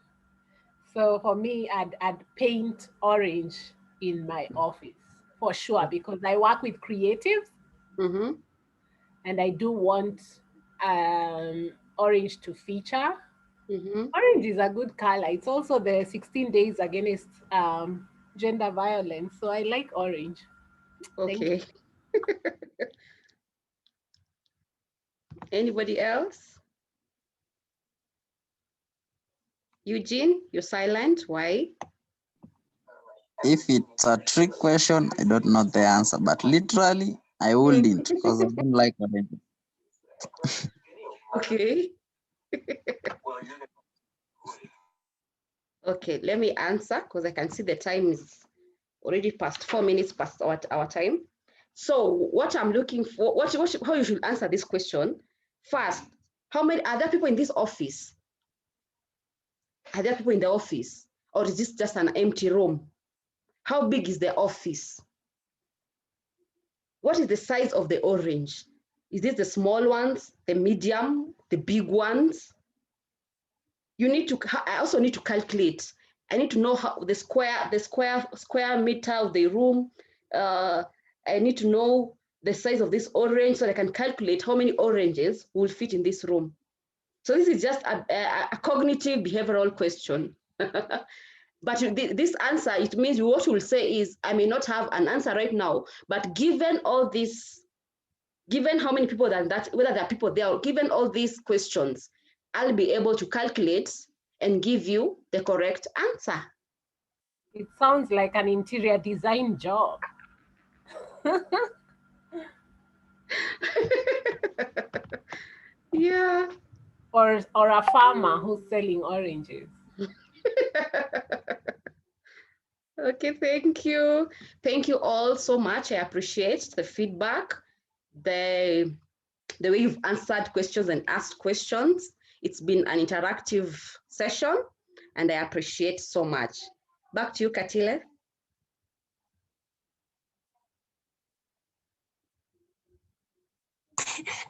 So for me, I'd paint orange in my office for sure, because I work with creatives, and I do want orange to feature. Orange is a good color. It's also the 16 days against gender violence. So I like orange. Okay. Anybody else? Eugene, you're silent. Why? If it's a trick question, I don't know the answer, but literally, I wouldn't because I don't like orange. Okay. Okay, let me answer because I can see the time is already past 4 minutes past our time. So what I'm looking for, how you should answer this question. First, how many are there people in this office? Are there people in the office? Or is this just an empty room? How big is the office? What is the size of the orange? Is this the small ones, the medium, the big ones? I also need to calculate. I need to know how the square meter of the room. I need to know the size of this orange so I can calculate how many oranges will fit in this room. So this is just a cognitive behavioral question. But this answer, it means what we'll say is, I may not have an answer right now, but given all this, given how many people that whether there are people there, given all these questions, I'll be able to calculate and give you the correct answer. It sounds like an interior design job. Yeah. Or a farmer who's selling oranges. Okay, thank you. Thank you all so much. I appreciate the feedback, the way you've answered questions and asked questions. It's been an interactive session and I appreciate so much. Back to you, Katile.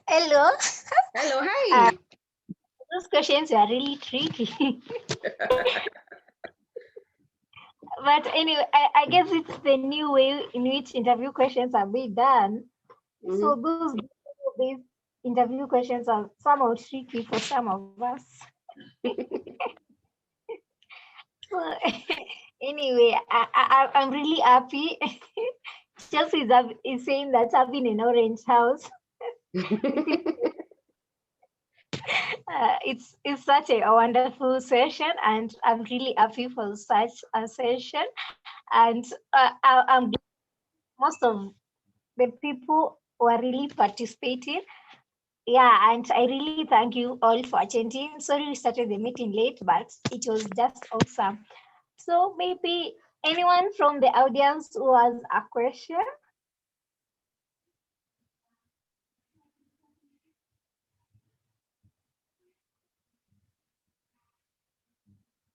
Hello. Hello, hi. Those questions are really tricky. But anyway, I guess it's the new way in which interview questions are being done. So these interview questions are somehow tricky for some of us. So anyway, I'm really happy. Chelsea is saying that having an orange house. It's such a wonderful session, and I'm really happy for such a session. And I'm most of the people who are really participating. Yeah, and I really thank you all for attending. Sorry we started the meeting late, but it was just awesome. So maybe anyone from the audience who has a question?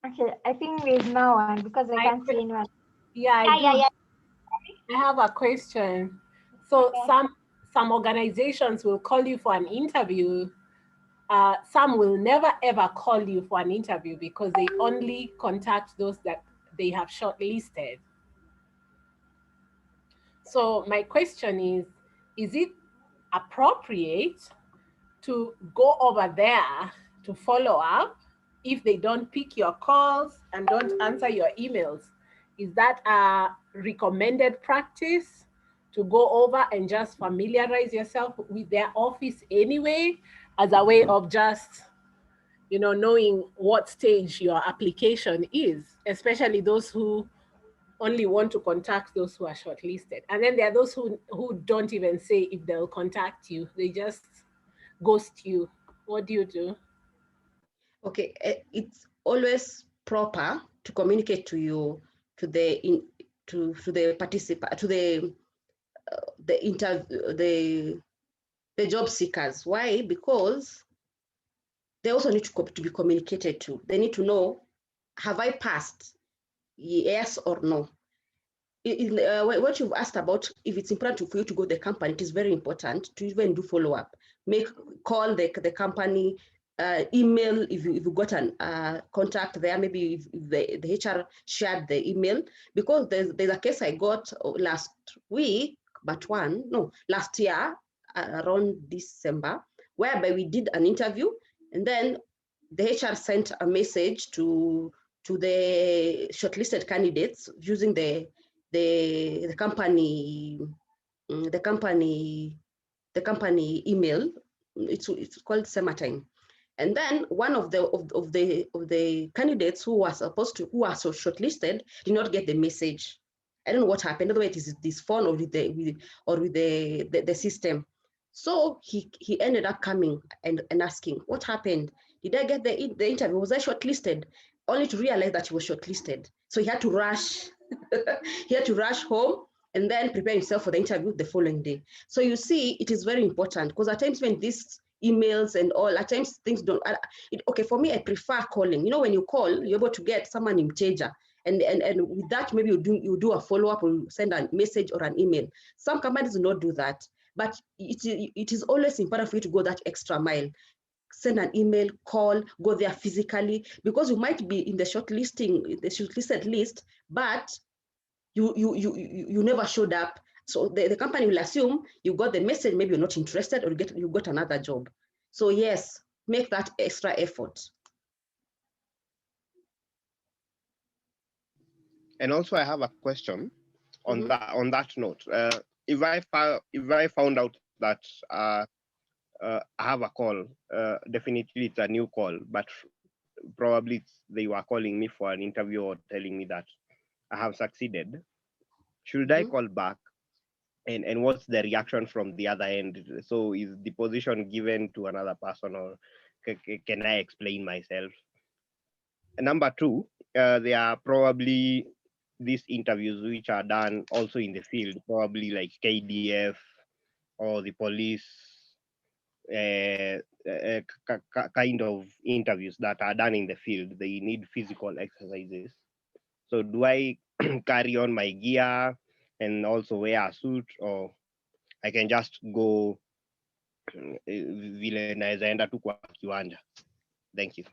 Okay, I think there's no one because I can't see anyone. Yeah, I have a question. So some organizations will call you for an interview. Some will never ever call you for an interview because they only contact those that they have shortlisted. So my question is it appropriate to go over there to follow up if they don't pick your calls and don't answer your emails? Is that a recommended practice to go over and just familiarize yourself with their office anyway, as a way of just, knowing what stage your application is, especially those who only want to contact those who are shortlisted. And then there are those who don't even say if they'll contact you. They just ghost you. What do you do? Okay, it's always proper to communicate to the participant, to the job seekers. Why? Because they also need to be communicated to. They need to know, have I passed? Yes or no? What you've asked about, if it's important for you to go to the company, it is very important to even do follow-up. Call the company, email if you got an contact there, maybe if the HR shared the email, because there's a case I got last year around December, whereby we did an interview and then the HR sent a message to the shortlisted candidates using the company email. It's called Sematime. And then one of the candidates who are so shortlisted did not get the message. I don't know what happened. Whether it is this phone or with the system. So he ended up coming and asking, what happened? Did I get the interview? Was I shortlisted? Only to realize that he was shortlisted. So he had to rush. He had to rush home and then prepare himself for the interview the following day. So you see, it is very important because at times when these emails and all, at times things don't, okay, for me, I prefer calling. You know, when you call, you're able to get someone in Mteja. And with that, maybe you do a follow-up or send a message or an email. Some companies do not do that, but it is always important for you to go that extra mile. Send an email, call, go there physically, because you might be in the shortlisted list, but you never showed up. So the company will assume you got the message, maybe you're not interested, or you got another job. So yes, make that extra effort. And also, I have a question on that note. If I found out that I have a call, definitely it's a new call, but probably they were calling me for an interview or telling me that I have succeeded. Should I call back? And what's the reaction from the other end? So is the position given to another person, or can I explain myself? And number two, there are probably these interviews which are done also in the field, probably like KDF or the police, kind of interviews that are done in the field. They need physical exercises. So do I carry on my gear and also wear a suit, or I can just go vile naweza enda tu kwa kiwanja? Thank you.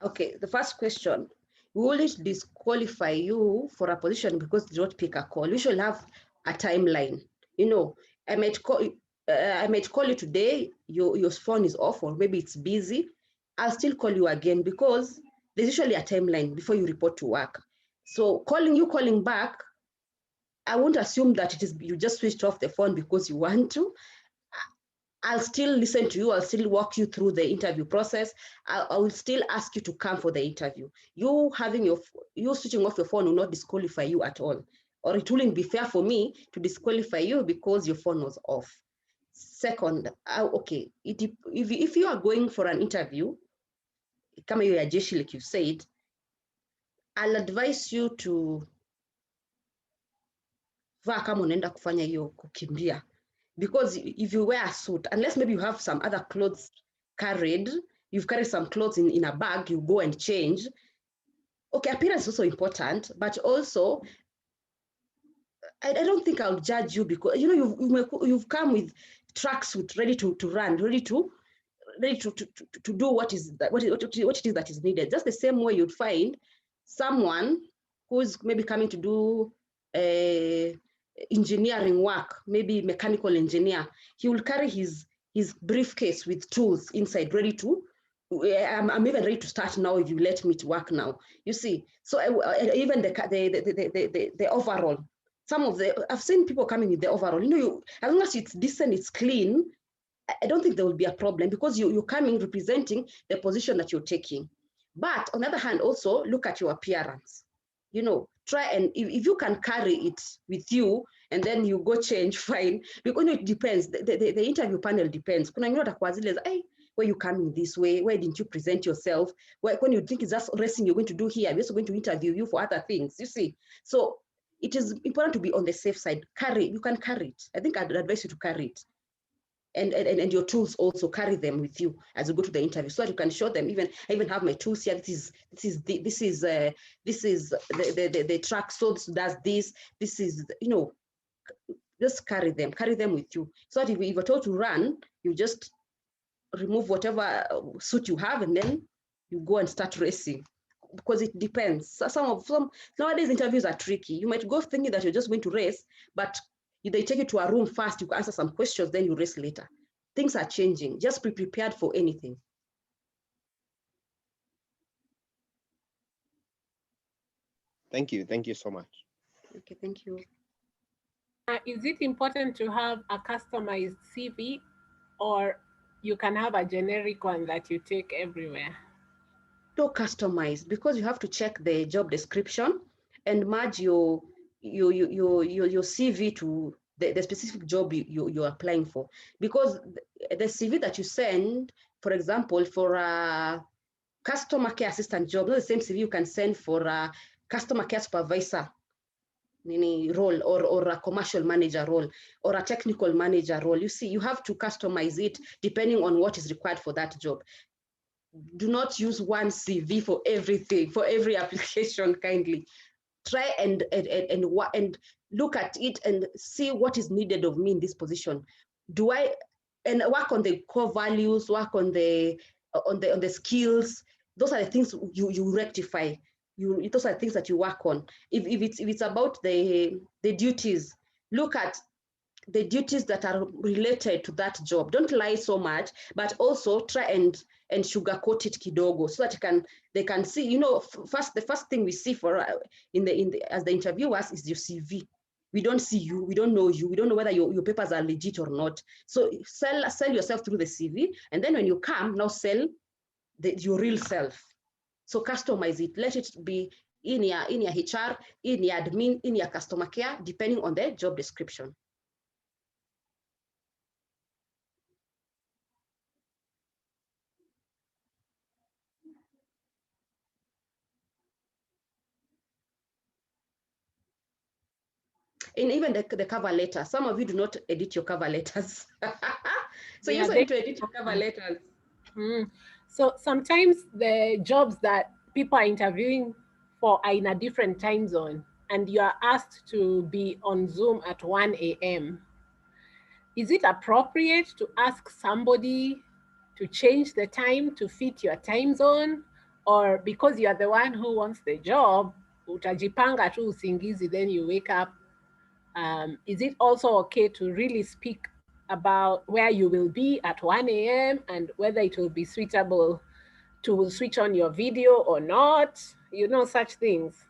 Okay, the first question, will it disqualify you for a position because you don't pick a call? You should have a timeline. You know, I might call you today, your phone is off, or maybe it's busy. I'll still call you again because there's usually a timeline before you report to work. So calling back, I won't assume that it is you just switched off the phone because you want to. I'll still listen to you. I'll still walk you through the interview process. I will still ask you to come for the interview. You switching off your phone will not disqualify you at all, or it wouldn't be fair for me to disqualify you because your phone was off. Second, okay, if you are going for an interview, kama hiyo ya jeshi like you said, I'll advise you to vaa kama unaenda kufanya hiyo kukimbia. Because if you wear a suit, unless maybe you have some other clothes carried, you've carried some clothes in a bag, you go and change. Okay, appearance is also important, but also, I don't think I'll judge you because, you know, you've come with tracksuit ready to run, ready to do what it is that is needed. Just the same way you'd find someone who's maybe coming to do engineering work, maybe mechanical engineer. He will carry his briefcase with tools inside, ready to. I'm even ready to start now if you let me to work now. You see, so even the overall. I've seen people coming with the overall. You know, as long as it's decent, it's clean, I don't think there will be a problem because you're coming representing the position that you're taking. But on the other hand, also look at your appearance. You know, try and if you can carry it with you and then you go change, fine. Because it depends. The interview panel depends. Where you coming this way? Why didn't you present yourself? When you think it's just racing you're going to do here, I'm also going to interview you for other things. You see, so it is important to be on the safe side. You can carry it. I think I'd advise you to carry it. And your tools also, carry them with you as you go to the interview, so that you can show them. I even have my tools here. This is the track. So this does this. This is, you know, just carry them with you. So that if you're told to run, you just remove whatever suit you have, and then you go and start racing. Because it depends. Some nowadays interviews are tricky. You might go thinking that you're just going to race, but they take you to a room first, you can answer some questions, then you race later. Things are changing. Just be prepared for anything. Thank you. Thank you so much. Okay, thank you. Is it important to have a customized CV, or you can have a generic one that you take everywhere? To customize, because you have to check the job description and match your CV to the specific job you're applying for. Because the CV that you send, for example, for a customer care assistant job, not the same CV you can send for a customer care supervisor role, or a commercial manager role, or a technical manager role. You see, you have to customize it depending on what is required for that job. Do not use one CV for everything, for every application. Kindly try and look at it and see what is needed of me in this position. Do I, and work on the core values, work on the skills. Those are the things you rectify. Those are the things that you work on. If it's about the duties, look at the duties that are related to that job. Don't lie so much, but also try and sugarcoat it kidogo, so that they can see. You know, the first thing we see for as the interviewers is your CV. We don't see you, we don't know you, we don't know whether your papers are legit or not. So sell yourself through the CV, and then when you come, now sell your real self. So customize it. Let it be in your HR, in your admin, in your customer care, depending on the job description. And even the cover letter, some of you do not edit your cover letters. So you also need to edit your cover letters. So sometimes the jobs that people are interviewing for are in a different time zone, and you are asked to be on Zoom at 1 a.m. Is it appropriate to ask somebody to change the time to fit your time zone? Or because you are the one who wants the job, utajipanga tu usingizi, then you wake up? Is it also okay to really speak about where you will be at 1 a.m. and whether it will be suitable to switch on your video or not? You know, such things.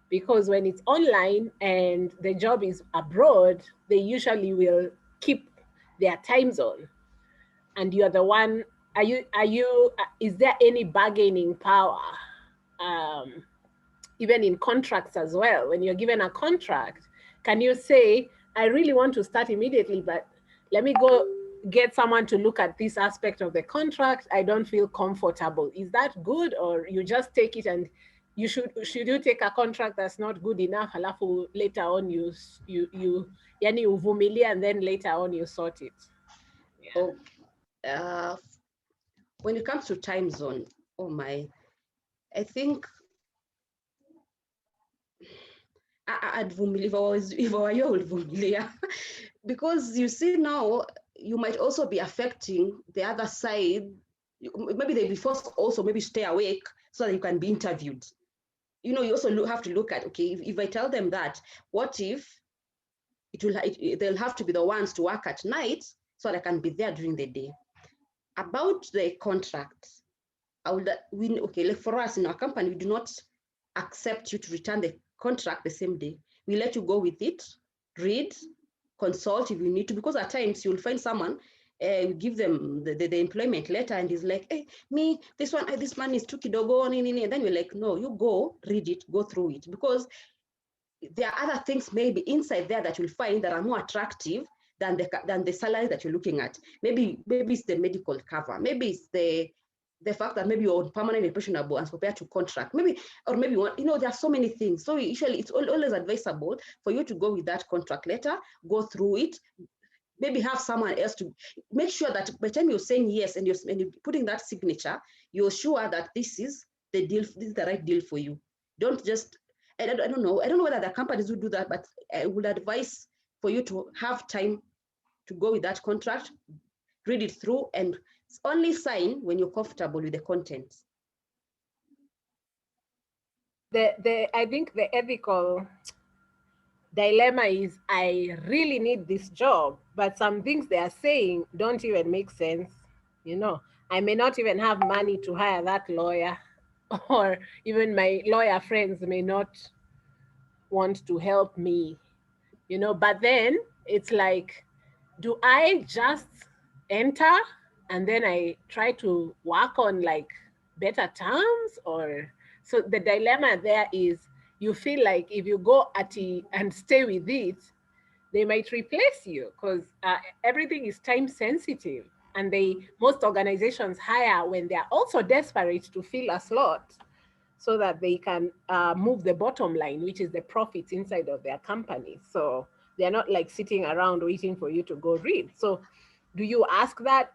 Because when it's online and the job is abroad, they usually will keep their time zone. And you're the one, is there any bargaining power? Even in contracts as well, when you're given a contract, can you say, I really want to start immediately, but let me go get someone to look at this aspect of the contract. I don't feel comfortable. Is that good, or you just take it? And you should you take a contract that's not good enough, halafu later on you yani uvumilia, and then later on you sort it? Yeah. Okay. When it comes to time zone, oh my, I think if I were you, I would vumilia. Because you see, now you might also be affecting the other side. Maybe they'll be forced also maybe stay awake so that you can be interviewed. You know, you also have to look at, okay, if I tell them that, what if they'll have to be the ones to work at night so that I can be there during the day. About the contract, like for us in our company, we do not accept you to return the contract the same day. We let you go with it, read, consult if you need to, because at times you'll find someone, give them the employment letter, and he's like, hey, this man is too kidogo, and then you're like, no, you go read it, go through it, because there are other things maybe inside there that you'll find that are more attractive than the salary that you're looking at. Maybe it's the medical cover. Maybe it's the fact that maybe you're permanent and pensionable as compared to contract. Maybe there are so many things. So usually it's always advisable for you to go with that contract letter, go through it, maybe have someone else to make sure that by the time you're saying yes and you're putting that signature, you're sure that this is the deal, this is the right deal for you. Don't just, I don't know whether the companies would do that, but I would advise for you to have time to go with that contract, read it through, and only sign when you're comfortable with the content. I think the ethical dilemma is, I really need this job, but some things they are saying don't even make sense. I may not even have money to hire that lawyer, or even my lawyer friends may not want to help me, you know, but then it's like, do I just enter and then I try to work on like better terms? Or so the dilemma there is, you feel like if you go at it and stay with it, they might replace you, because everything is time sensitive, and most organizations hire when they're also desperate to fill a slot so that they can move the bottom line, which is the profits inside of their company. So they're not like sitting around waiting for you to go read. So do you ask that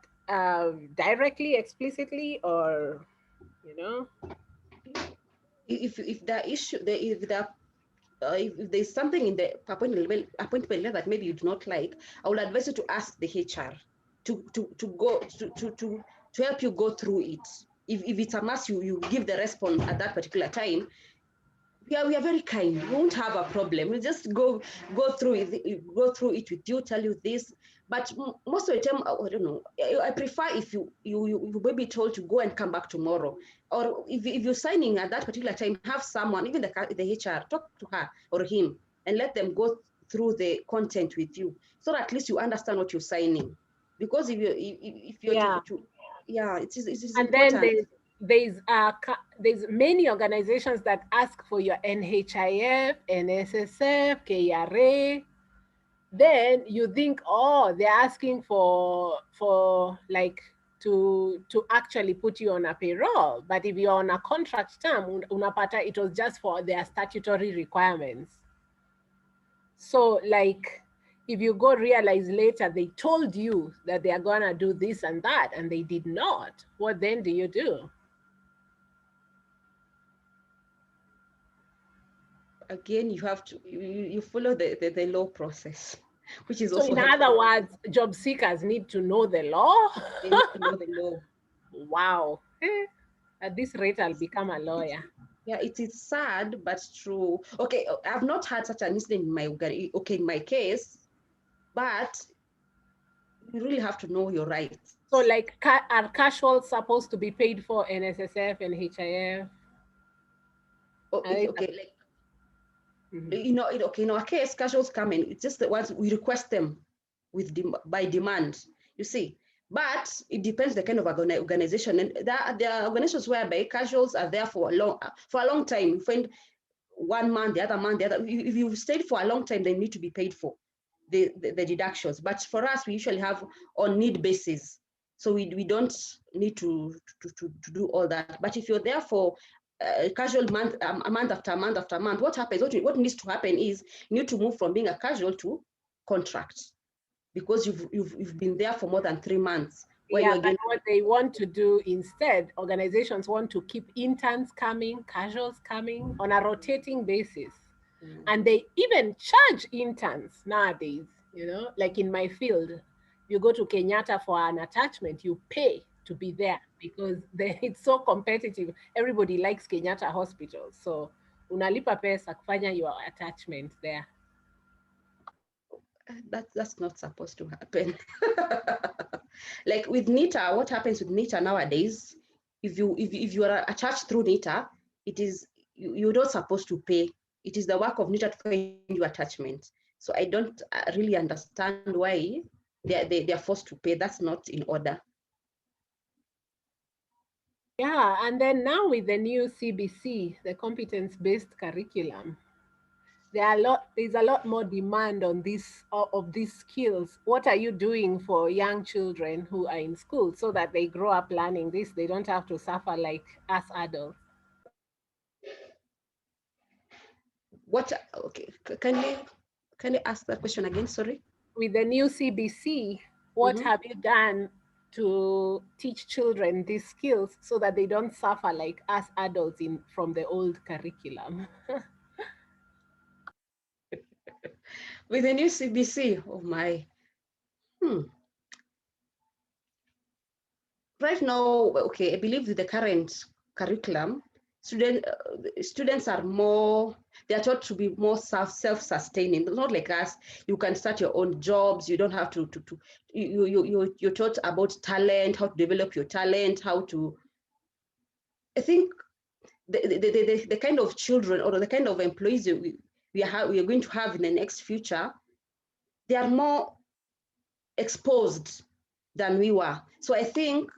directly, explicitly, or, you know? If the issue, if there's something in the appointment letter that maybe you do not like, I would advise you to ask the HR to help you go through it. If it's a must, you give the response at that particular time. We are very kind. We won't have a problem. We'll just go through it with you, tell you this. But most of the time, I don't know. I prefer if you may be told to go and come back tomorrow, or if you're signing at that particular time, have someone, even the HR, talk to her or him, and let them go through the content with you, so that at least you understand what you're signing. Because if you're it is and important. Then there's many organizations that ask for your NHIF, NSSF, KRA. Then you think, oh, they're asking for like to actually put you on a payroll. But if you're on a contract term, unapata, it was just for their statutory requirements. So like, if you go realize later they told you that they are gonna do this and that and they did not, what then do you do? Again, you have to you follow the law process, which is so also in helpful. other words, job seekers need to know the law. They need to know the law. Wow. At this rate, I'll become a lawyer. Yeah, it is sad but true. Okay, I've not had such an incident in my case, but you really have to know your rights. So like, are casuals supposed to be paid for NSSF and HIF? Okay, like, you know, in our case, casuals come in. It's just the ones we request them by demand. You see, but it depends the kind of organization. And there are organizations whereby casuals are there for a long time. You find 1 month, the other month, the other. If you've stayed for a long time, they need to be paid for the deductions. But for us, we usually have on need basis, so we don't need to do all that. But if you're there for casual month, a month after month after month, what happens? What needs to happen is you need to move from being a casual to contract, because you've been there for more than 3 months. Yeah, but what they want to do instead, organizations want to keep interns coming, casuals coming on a rotating basis. And they even charge interns nowadays, you know, like in my field, you go to Kenyatta for an attachment, you pay to be there because it's so competitive. Everybody likes Kenyatta Hospital. So unalipa pesa kufanya your attachment there. That's not supposed to happen. Like with NITA, what happens with NITA nowadays, if you are attached through NITA, it is you're not supposed to pay. It is the work of NITA to find your attachment. So I don't really understand why they are forced to pay. That's not in order. Yeah, and then now with the new CBC, the competence-based curriculum, there's a lot more demand on of these skills. What are you doing for young children who are in school so that they grow up learning this? They don't have to suffer like us adults. What? Okay, can you ask that question again? Sorry. With the new CBC, what have you done to teach children these skills so that they don't suffer like us adults from the old curriculum? With the new CBC, oh my. Right now, okay, I believe with the current curriculum, students are more, they are taught to be more self-sustaining. Not like us, you can start your own jobs. You don't have to you're taught about talent, how to develop your talent, how to, I think the kind of children or the kind of employees we are going to have in the next future, they are more exposed than we were. So I think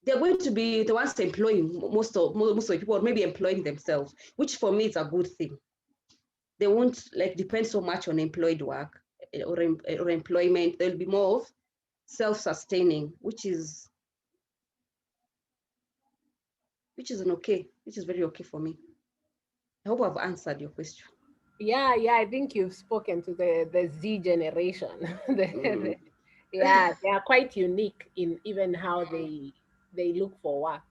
they're going to be the ones employing most of the people, or maybe employing themselves, which for me is a good thing. They won't like depend so much on employed work or employment. They'll be more of self-sustaining, which is very okay for me. I hope I've answered your question. Yeah, I think you've spoken to the Z generation. Yeah, they are quite unique in even how they look for work.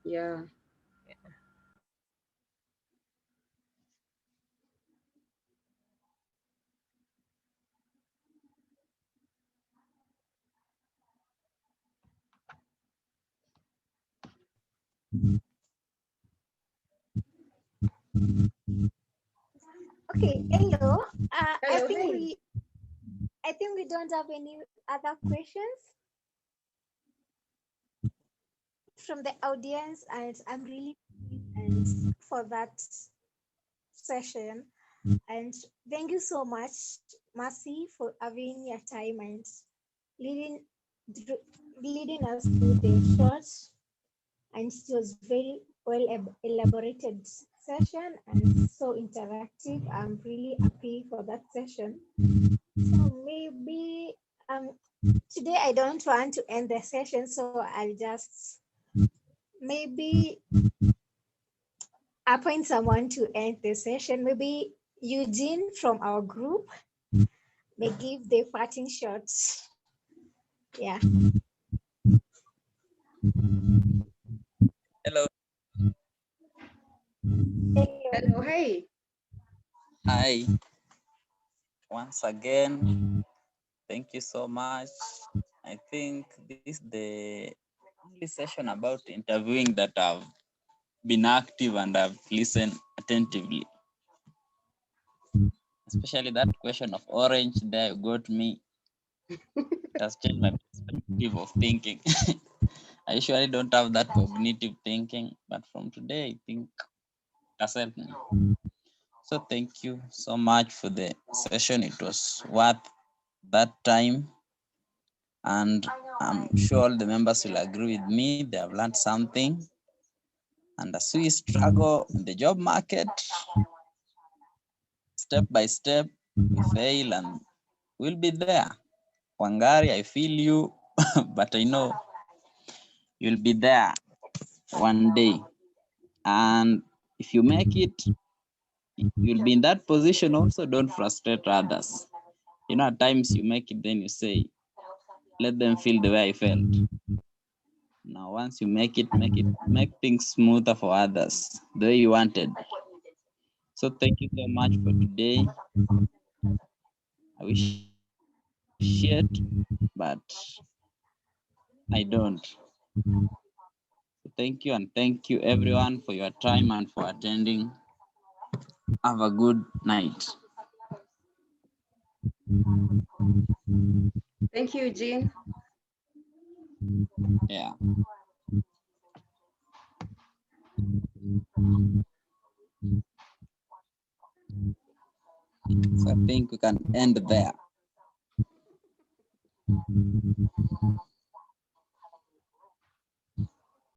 Yeah. Okay, hello. Hello, I think we don't have any other questions from the audience, and I'm really pleased for that session. And thank you so much, Mercy, for having your time and leading us through the short, and it was very well elaborated session and so interactive. I'm really happy for that session. So maybe today I don't want to end the session, so I'll just maybe appoint someone to end the session. Maybe Eugene from our group may give the parting shots. Yeah. Hello. Hello, hey. Hi. Once again, thank you so much. I think this is the only session about interviewing that I've been active and I've listened attentively. Especially that question of orange there got me. It has changed my perspective of thinking. I usually don't have that cognitive thinking, but from today, I think it has helped me. So thank you so much for the session. It was worth that time. And I'm sure all the members will agree with me. They have learned something. And as we struggle in the job market, step by step, we fail and we'll be there. Wangari, I feel you, but I know you'll be there one day. And if you make it, you'll be in that position also. Don't frustrate others. You know, at times you make it, then you say, let them feel the way I felt. Now, once you make things smoother for others, the way you wanted. So thank you so much for today. I wish it, but I don't. Thank you, and thank you everyone for your time and for attending. Have a good night. Thank you, Eugene. Yeah. So I think we can end there.